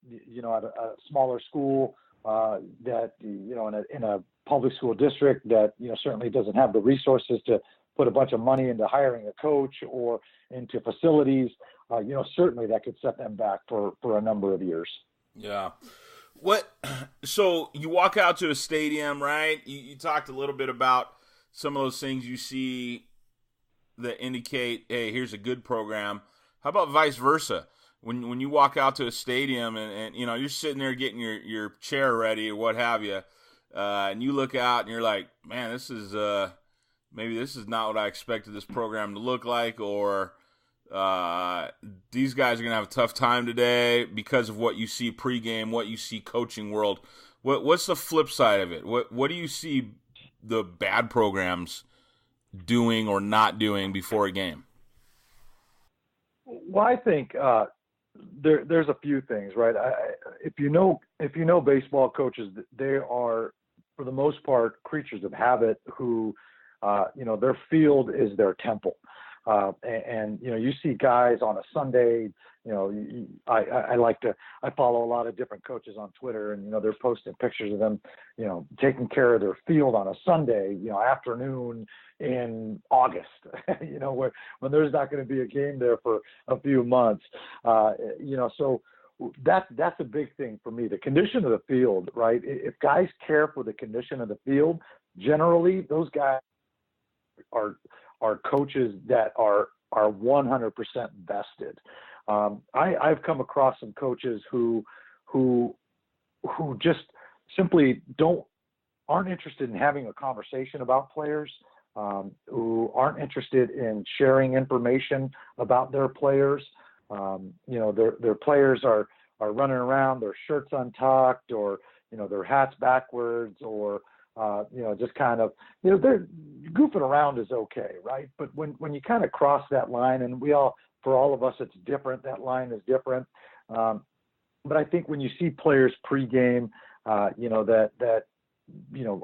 smaller school that, in a public school district that, certainly doesn't have the resources to put a bunch of money into hiring a coach or into facilities, certainly that could set them back for a number of years. Yeah. So you walk out to a stadium, right? You talked a little bit about some of those things you see that indicate, hey, here's a good program. How about vice versa? When you walk out to a stadium and you're sitting there getting your chair ready or what have you, and you look out and you're like, man, this is maybe this is not what I expected this program to look like, or these guys are gonna have a tough time today because of what you see pregame, what you see coaching world. What's the flip side of it? What do you see the bad programs doing or not doing before a game? Well, I think there's a few things, right? If you know baseball coaches, they are for the most part creatures of habit who, their field is their temple. And you see guys on a Sunday, I follow a lot of different coaches on Twitter, and they're posting pictures of them, taking care of their field on a Sunday, afternoon in August, when there's not going to be a game there for a few months, so that's a big thing for me. The condition of the field, right? If guys care for the condition of the field, generally those guys are coaches that are 100% vested. I've come across some coaches who just simply aren't interested in having a conversation about players, who aren't interested in sharing information about their players. Their players are running around, their shirts untucked, or their hats backwards, or just kind of, they're goofing around is okay, right? But when you kind of cross that line, and for all of us, it's different. That line is different. But I think when you see players pregame, that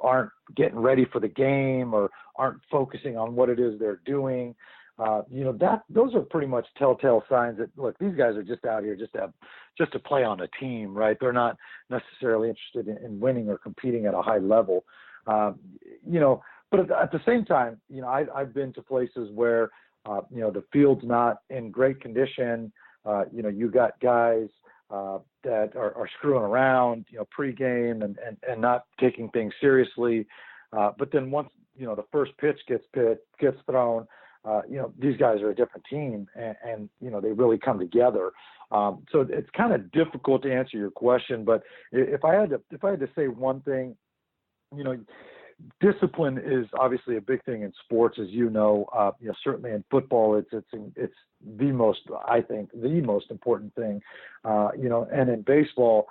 aren't getting ready for the game or aren't focusing on what it is they're doing, those are pretty much telltale signs that, look, these guys are just out here just to play on a team, right? They're not necessarily interested in winning or competing at a high level. But at the same time, I've been to places where, the field's not in great condition. You got guys that are screwing around, pregame and not taking things seriously. But then once, the first pitch gets thrown, these guys are a different team, and they really come together. So it's kind of difficult to answer your question, but if I had to say one thing, discipline is obviously a big thing in sports, as certainly in football, it's the most, I think, the most important thing, and in baseball,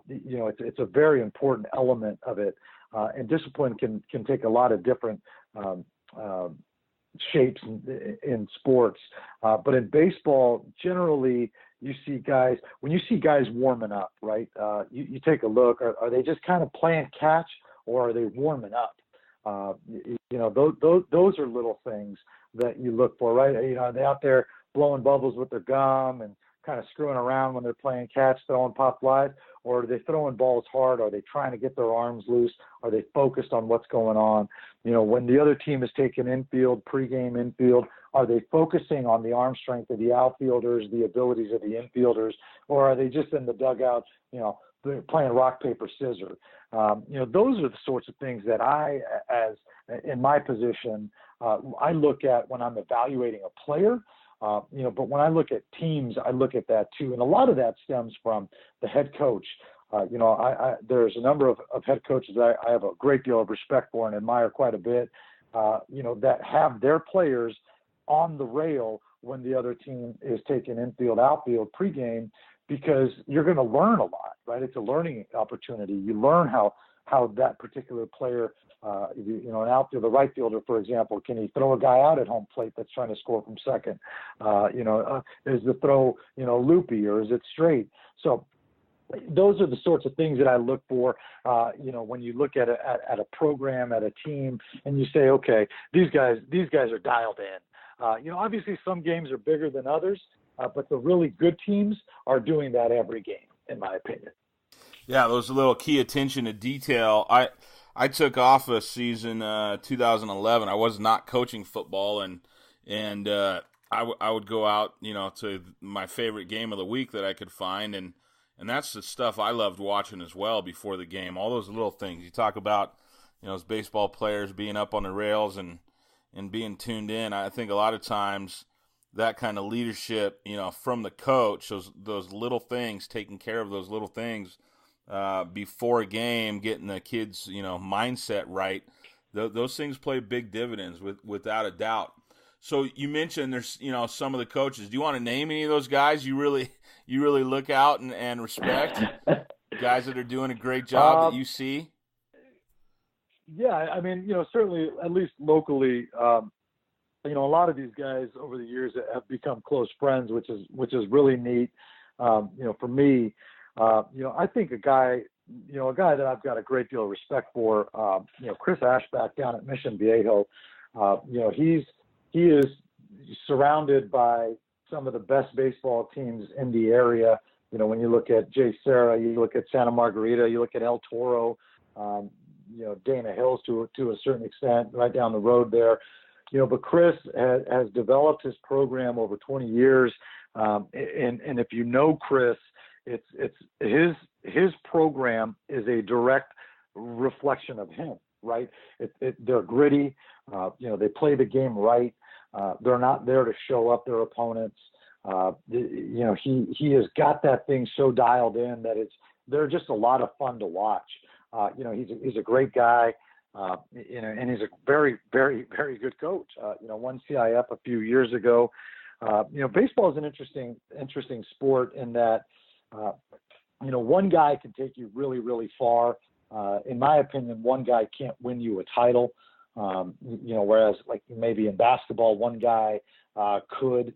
it's a very important element of it. And discipline can take a lot of different shapes in sports. But in baseball, generally, when you see guys warming up, right? You take a look, are they just kind of playing catch, or are they warming up? Those are little things that you look for, right? Are they out there blowing bubbles with their gum and kind of screwing around when they're playing catch, throwing pop flies, or are they throwing balls hard? Are they trying to get their arms loose? Are they focused on what's going on? When the other team is taking pregame infield, are they focusing on the arm strength of the outfielders, the abilities of the infielders, or are they just in the dugout, they're playing rock, paper, scissors? Those are the sorts of things that in my position, I look at when I'm evaluating a player. But when I look at teams, I look at that too. And a lot of that stems from the head coach. There's a number of head coaches that I have a great deal of respect for and admire quite a bit, that have their players on the rail when the other team is taking infield, outfield, pregame, because you're going to learn a lot, right? It's a learning opportunity. You learn how that particular player, an outfielder, right fielder, for example, can he throw a guy out at home plate that's trying to score from second? Is the throw, loopy, or is it straight? So those are the sorts of things that I look for, when you look at a program, at a team, and you say, okay, these guys are dialed in. Obviously some games are bigger than others, but the really good teams are doing that every game, in my opinion. Yeah, those little key attention to detail. I took off a season 2011. I was not coaching football, and I would go out, to my favorite game of the week that I could find, and that's the stuff I loved watching as well before the game. All those little things you talk about, as baseball players being up on the rails and being tuned in. I think a lot of times that kind of leadership, from the coach, those little things, taking care of those little things before a game, getting the kids, mindset right. Those things play big dividends without a doubt. So you mentioned there's, some of the coaches. Do you want to name any of those guys you really look out and respect? Guys that are doing a great job that you see? Yeah, I mean, certainly, at least locally, a lot of these guys over the years have become close friends, which is really neat. For me, I think a guy that I've got a great deal of respect for, Chris Ashback down at Mission Viejo. He is surrounded by some of the best baseball teams in the area. When you look at Jay Serra, you look at Santa Margarita, you look at El Toro, Dana Hills to a certain extent, right down the road there. But Chris has developed his program over 20 years, and if you know Chris, it's his program is a direct reflection of him, right? They're gritty, they play the game right. They're not there to show up their opponents. He has got that thing so dialed in that they're just a lot of fun to watch. He's a great guy. And he's a very, very, very good coach. Won CIF a few years ago. Baseball is an interesting sport in that, one guy can take you really, really far. In my opinion, one guy can't win you a title. Whereas like maybe in basketball, one guy could.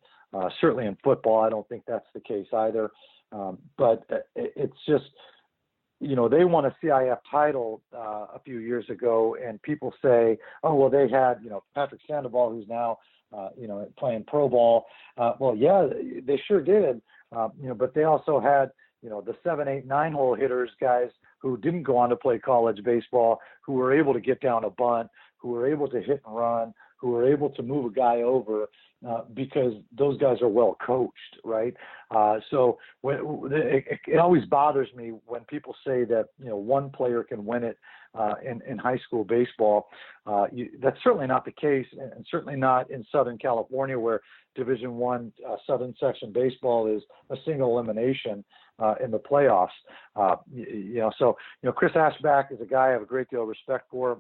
Certainly in football, I don't think that's the case either. But it's just, they won a CIF title a few years ago, and people say, oh, well, they had, Patrick Sandoval, who's now, playing pro ball. Well, yeah, they sure did. But they also had, the 7, 8, 9 hole hitters, guys who didn't go on to play college baseball, who were able to get down a bunt, who were able to hit and run, who were able to move a guy over because those guys are well coached, right? So it always bothers me when people say that, one player can win it in high school baseball. That's certainly not the case, and certainly not in Southern California, where Division I Southern Section baseball is a single elimination in the playoffs. Chris Ashback is a guy I have a great deal of respect for.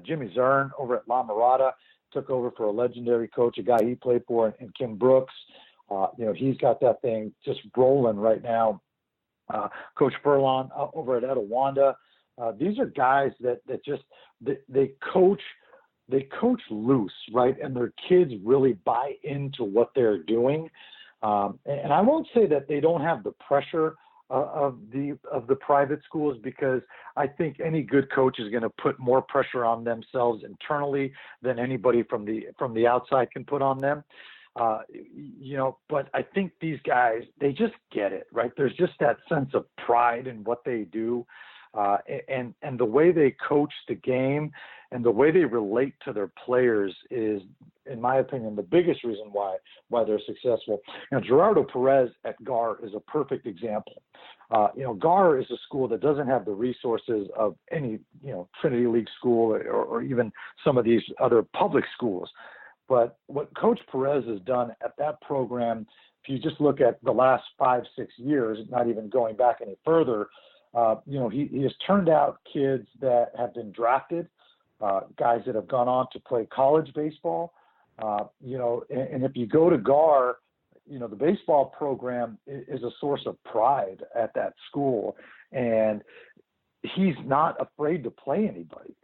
Jimmy Zern over at La Mirada took over for a legendary coach, a guy he played for, and Kim Brooks. He's got that thing just rolling right now. Coach Furlon over at Etowanda. These are guys that just they coach loose, right? And their kids really buy into what they're doing. And I won't say that they don't have the pressure of the private schools, because I think any good coach is going to put more pressure on themselves internally than anybody from the outside can put on them. But I think these guys, they just get it, right? There's just that sense of pride in what they do. And the way they coach the game and the way they relate to their players is, in my opinion, the biggest reason why they're successful. Gerardo Perez at GAR is a perfect example. GAR is a school that doesn't have the resources of any, Trinity League school or even some of these other public schools. But what Coach Perez has done at that program, if you just look at the last 5-6 years, not even going back any further, he has turned out kids that have been drafted, guys that have gone on to play college baseball. And if you go to GAR, the baseball program is a source of pride at that school, and he's not afraid to play anybody.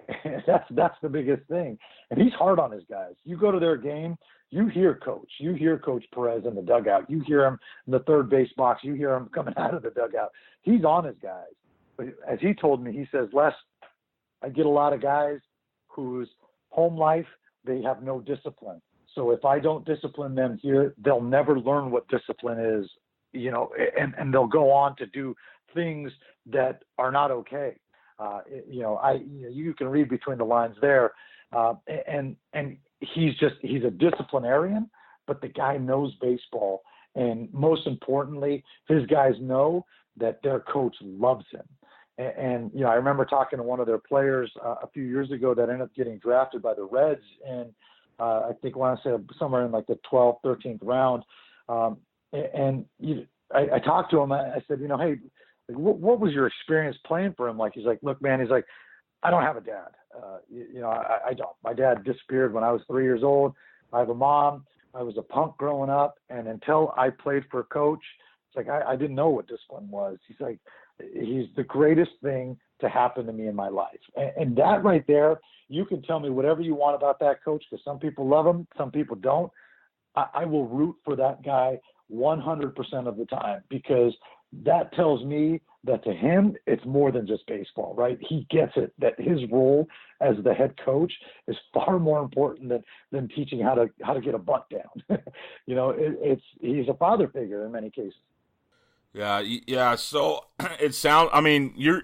That's the biggest thing. And he's hard on his guys. You go to their game, you hear Coach Perez in the dugout. You hear him in the third base box. You hear him coming out of the dugout. He's on his guys. But as he told me, he says, Les, I get a lot of guys whose home life, they have no discipline. So if I don't discipline them here, they'll never learn what discipline is, and they'll go on to do things that are not okay. You can read between the lines there. And he's a disciplinarian, but the guy knows baseball. And most importantly, his guys know that their coach loves him. And I remember talking to one of their players a few years ago that ended up getting drafted by the Reds. And I think I want to say somewhere in like the 12th, 13th round. I talked to him. I said, hey, what was your experience playing for him? Like, he's like, look, man, I don't have a dad. I don't. My dad disappeared when I was 3 years old. I have a mom. I was a punk growing up. And until I played for a coach, it's like, I didn't know what discipline was. He's like, he's the greatest thing to happen to me in my life. And that right there, you can tell me whatever you want about that coach, because some people love him, some people don't. I will root for that guy 100% of the time, because that tells me that to him, it's more than just baseball, right? He gets it, that his role as the head coach is far more important than teaching how to get a butt down. He's a father figure in many cases. Yeah. So it sounds, you're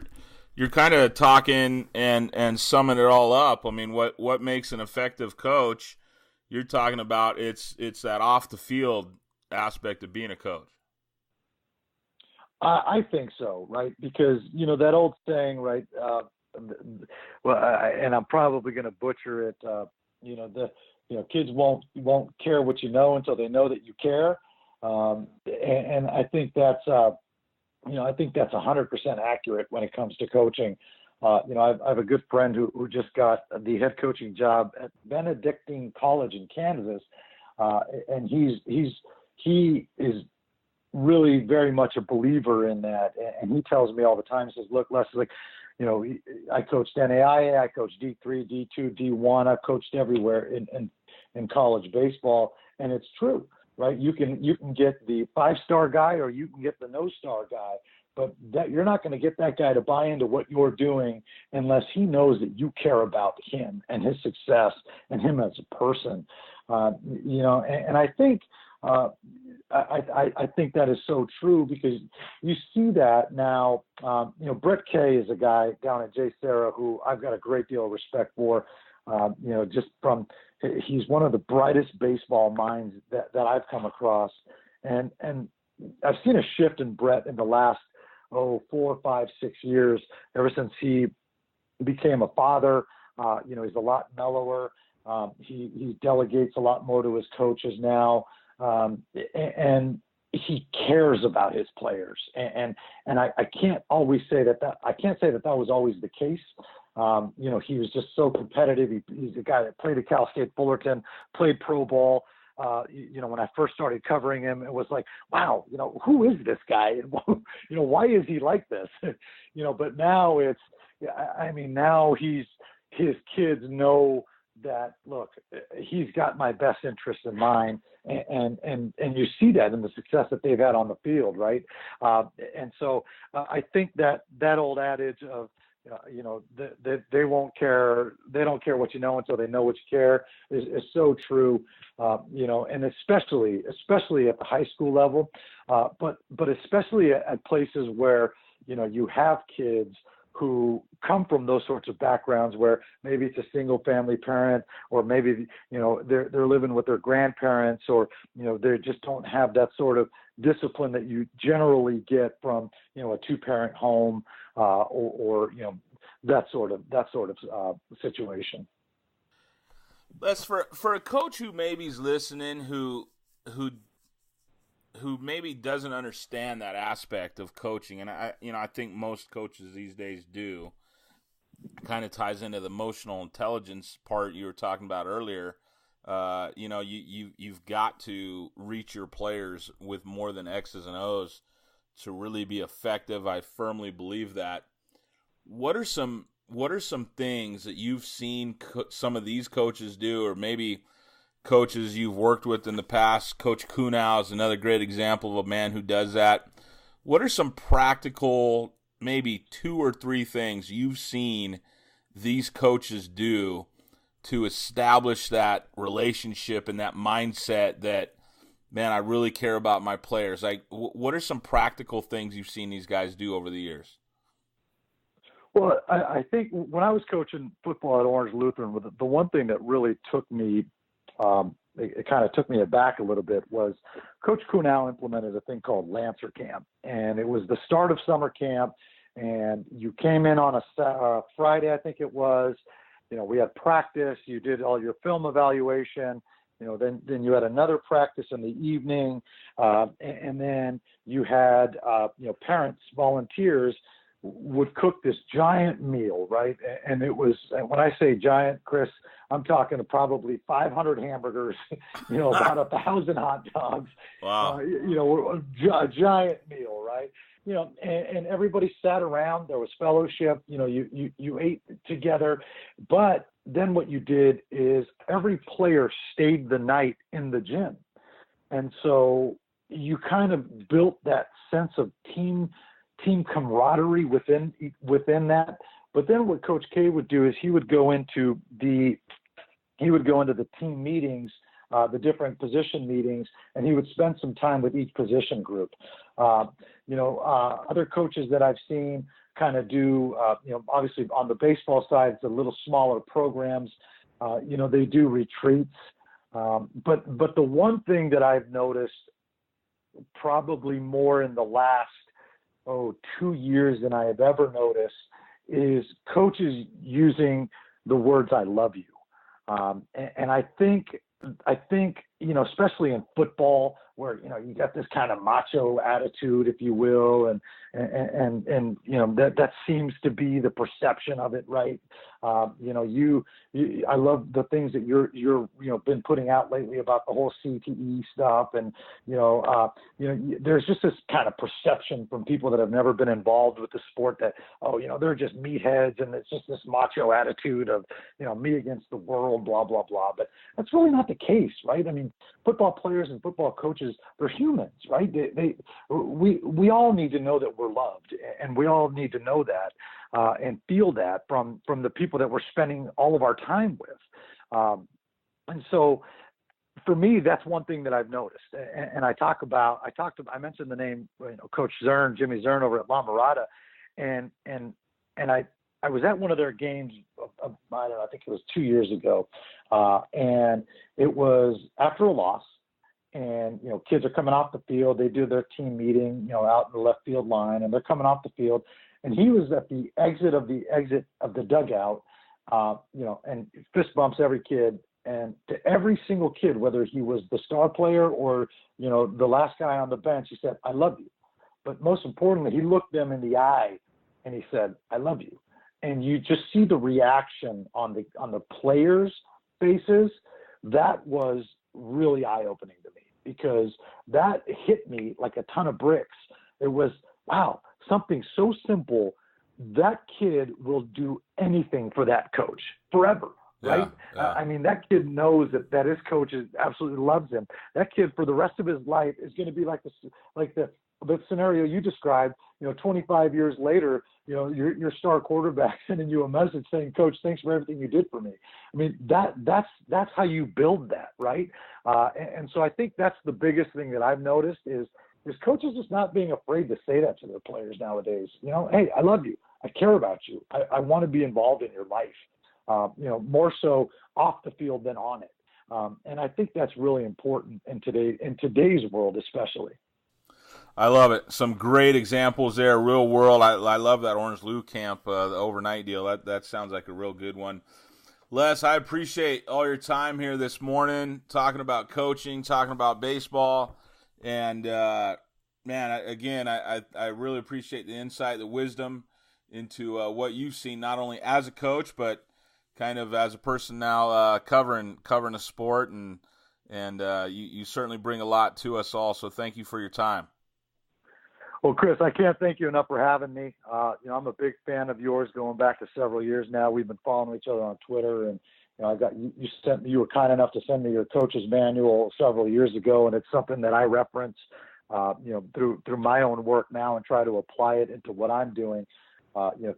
kind of talking and summing it all up. I mean, what makes an effective coach? You're talking about it's that off the field aspect of being a coach. I think so, right? Because that old saying, right? And I'm probably going to butcher it. Kids won't care what you know until they know that you care. And I think that's 100% accurate when it comes to coaching. I have a good friend who just got the head coaching job at Benedictine College in Kansas, and he is really very much a believer in that. And he tells me all the time, he says, look, Les, like, I coached NAIA, I coached D3, D2, D1, I've coached everywhere in college baseball, and it's true, right? You can get the 5-star guy or you can get the no-star guy, but that you're not going to get that guy to buy into what you're doing unless he knows that you care about him and his success and him as a person. And I think I think that is so true, because you see that now. Brett Kay is a guy down at J. Sarah who I've got a great deal of respect for. He's one of the brightest baseball minds that I've come across, and I've seen a shift in Brett in the last 4, 5, 6 years, ever since he became a father. He's a lot mellower. He delegates a lot more to his coaches now. And he cares about his players. And I can't always say that was always the case. He was just so competitive. He's a guy that played at Cal State Fullerton, played pro ball. When I first started covering him, it was like, wow, who is this guy? And, why is he like this? But now now his kids know that, look, he's got my best interest in mind. And you see that in the success that they've had on the field, right? And so I think that old adage of, they won't care. They don't care what you know until they know what you care is so true. And especially at the high school level, but especially at places where, you have kids who come from those sorts of backgrounds where maybe it's a single family parent, or maybe, they're living with their grandparents, or, they just don't have that sort of discipline that you generally get from, a 2-parent home, or that sort of situation. Les, for a coach who maybe is listening, who maybe doesn't understand that aspect of coaching, and I think most coaches these days do, kind of ties into the emotional intelligence part you were talking about earlier. You've got to reach your players with more than X's and O's to really be effective. I firmly believe that. What are some things that you've seen some of these coaches do, or maybe coaches you've worked with in the past? Coach Kunow is another great example of a man who does that. What are some practical, maybe 2 or 3 things you've seen these coaches do to establish that relationship and that mindset that, man, I really care about my players? Like, what are some practical things you've seen these guys do over the years? Well, I think when I was coaching football at Orange Lutheran, the one thing that really took me, it kind of took me aback a little bit, was Coach Kunow implemented a thing called Lancer Camp. And it was the start of summer camp, and you came in on a Friday, I think it was. We had practice, you did all your film evaluation, then you had another practice in the evening, and then you had, parents, volunteers would cook this giant meal, right? And it was, when I say giant, Chris, I'm talking probably 500 hamburgers, about 1,000 hot dogs. Wow. A giant meal, right? And everybody sat around. There was fellowship. You ate together. But then what you did is every player stayed the night in the gym, and so you kind of built that sense of team camaraderie within that. But then what Coach K would do is he would go into the team meetings, the different position meetings, and he would spend some time with each position group. Other coaches that I've seen kind of do, obviously on the baseball side, it's a little smaller programs. They do retreats. But the one thing that I've noticed probably more in the last 2 years than I have ever noticed is coaches using the words "I love you," and I think especially in football, where, you got this kind of macho attitude, if you will. And that seems to be the perception of it, right? I love the things that you're been putting out lately about the whole CTE stuff. And, there's just this kind of perception from people that have never been involved with the sport that, they're just meatheads and it's just this macho attitude of, me against the world, blah, blah, blah. But that's really not the case, right? I mean, football players and football coaches, they're humans, right? We all need to know that we're loved, and we all need to know that and feel that from the people that we're spending all of our time with. And so for me, that's one thing that I've noticed. And I mentioned the name, Coach Zern, Jimmy Zern over at La Mirada, and I was at one of their games, I don't know, I think it was 2 years ago, and it was after a loss, and, kids are coming off the field. They do their team meeting, out in the left field line, and they're coming off the field, and he was at the exit of the dugout, and fist bumps every kid, and to every single kid, whether he was the star player or, the last guy on the bench, he said, "I love you." But most importantly, he looked them in the eye and he said, "I love you." And you just see the reaction on the players' faces. That was really eye-opening to me, because that hit me like a ton of bricks. It was, wow, something so simple. That kid will do anything for that coach forever, right? Yeah. I mean, that kid knows that his coach absolutely loves him. That kid for the rest of his life is going to be like the scenario you described. 25 years later, your star quarterback sending you a message saying, "Coach, thanks for everything you did for me." I mean, that's how you build that, right? And so I think that's the biggest thing that I've noticed is coaches just not being afraid to say that to their players nowadays. Hey, I love you. I care about you. I want to be involved in your life. More so off the field than on it. And I think that's really important in today's world, especially. I love it. Some great examples there, real world. I love that Orange Lou camp, the overnight deal. That sounds like a real good one. Les, I appreciate all your time here this morning, talking about coaching, talking about baseball. And, man, again, I really appreciate the insight, the wisdom into what you've seen, not only as a coach, but kind of as a person now covering a sport. And you certainly bring a lot to us all. So thank you for your time. Well, Chris, I can't thank you enough for having me. I'm a big fan of yours going back to several years now. We've been following each other on Twitter, and you were kind enough to send me your coach's manual several years ago, and it's something that I reference, through my own work now and try to apply it into what I'm doing.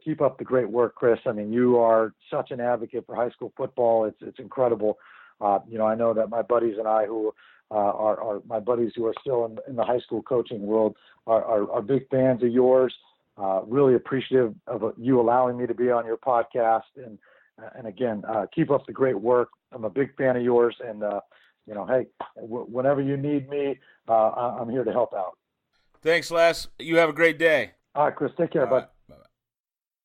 Keep up the great work, Chris. I mean, you are such an advocate for high school football. It's incredible. I know that my buddies and I, who are my buddies who are still in the high school coaching world, are big fans of yours. Really appreciative of you allowing me to be on your podcast. And again, keep up the great work. I'm a big fan of yours. And, hey, whenever you need me, I'm here to help out. Thanks, Les. You have a great day. All right, Chris. Take care, bud. Bye-bye.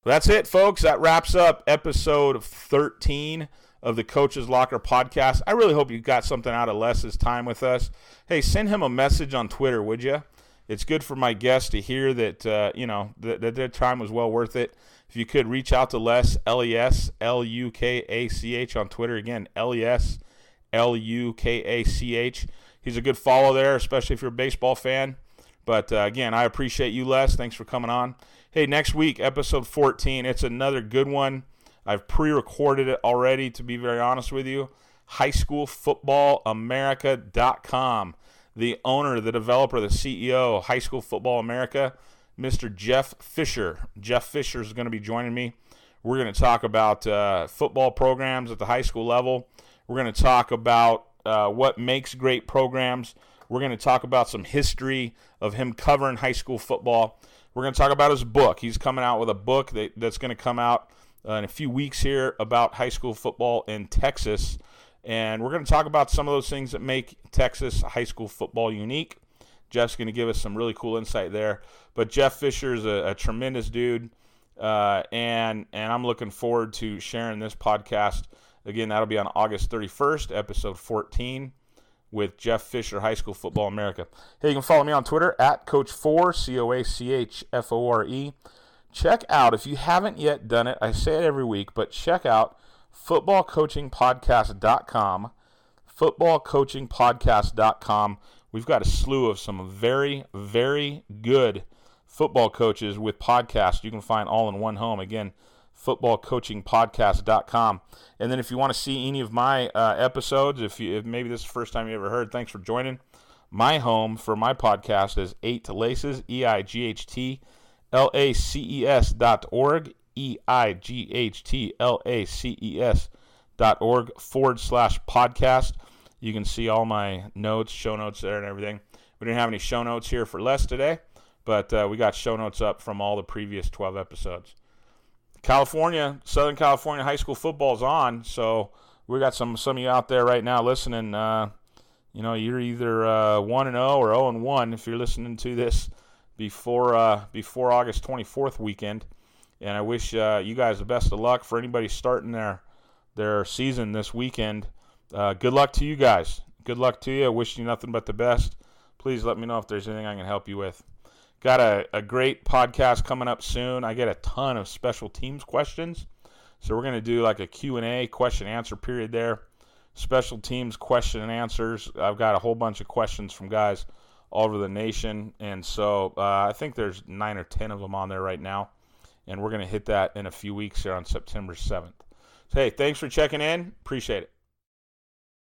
That's it, folks. That wraps up episode 13 of the Coach's Locker podcast. I really hope you got something out of Les's time with us. Hey, send him a message on Twitter, would you? It's good for my guests to hear that, that their time was well worth it. If you could reach out to Les, Lukach on Twitter. Again, Lukach. He's a good follow there, especially if you're a baseball fan. But, again, I appreciate you, Les. Thanks for coming on. Hey, next week, episode 14, it's another good one. I've pre-recorded it already, to be very honest with you. highschoolfootballamerica.com. The owner, the developer, the CEO of High School Football America, Mr. Jeff Fisher. Jeff Fisher is going to be joining me. We're going to talk about football programs at the high school level. We're going to talk about what makes great programs. We're going to talk about some history of him covering high school football. We're going to talk about his book. He's coming out with a book that's going to come out in a few weeks here about high school football in Texas. And we're going to talk about some of those things that make Texas high school football unique. Jeff's going to give us some really cool insight there. But Jeff Fisher is a tremendous dude, and I'm looking forward to sharing this podcast. Again, that'll be on August 31st, episode 14. with Jeff Fisher, High School Football America. Hey, you can follow me on Twitter at Coach4, COACHFORE. Check out, if you haven't yet done it, I say it every week, but check out footballcoachingpodcast.com. Footballcoachingpodcast.com. We've got a slew of some very, very good football coaches with podcasts you can find all in one home. Again, footballcoachingpodcast.com. And then if you want to see any of my episodes, if maybe this is the first time you ever heard, thanks for joining. My home for my podcast is 8 to Laces, EIGHTLACES.org, EIGHTLACES.org/podcast. You can see all my notes, show notes there and everything. We didn't have any show notes here for Les today, but we got show notes up from all the previous 12 episodes. Southern California high school football is on, so we got some of you out there right now listening. You're either 1-0 or 0-1 if you're listening to this before August 24th weekend. And I wish you guys the best of luck. For anybody starting their season this weekend, good luck to you guys. Good luck to you. I wish you nothing but the best. Please let me know if there's anything I can help you with. Got a great podcast coming up soon. I get a ton of special teams questions. So we're going to do like a Q&A, question-answer period there. Special teams question and answers. I've got a whole bunch of questions from guys all over the nation. And so I think there's 9 or 10 of them on there right now. And we're going to hit that in a few weeks here on September 7th. So, hey, thanks for checking in. Appreciate it.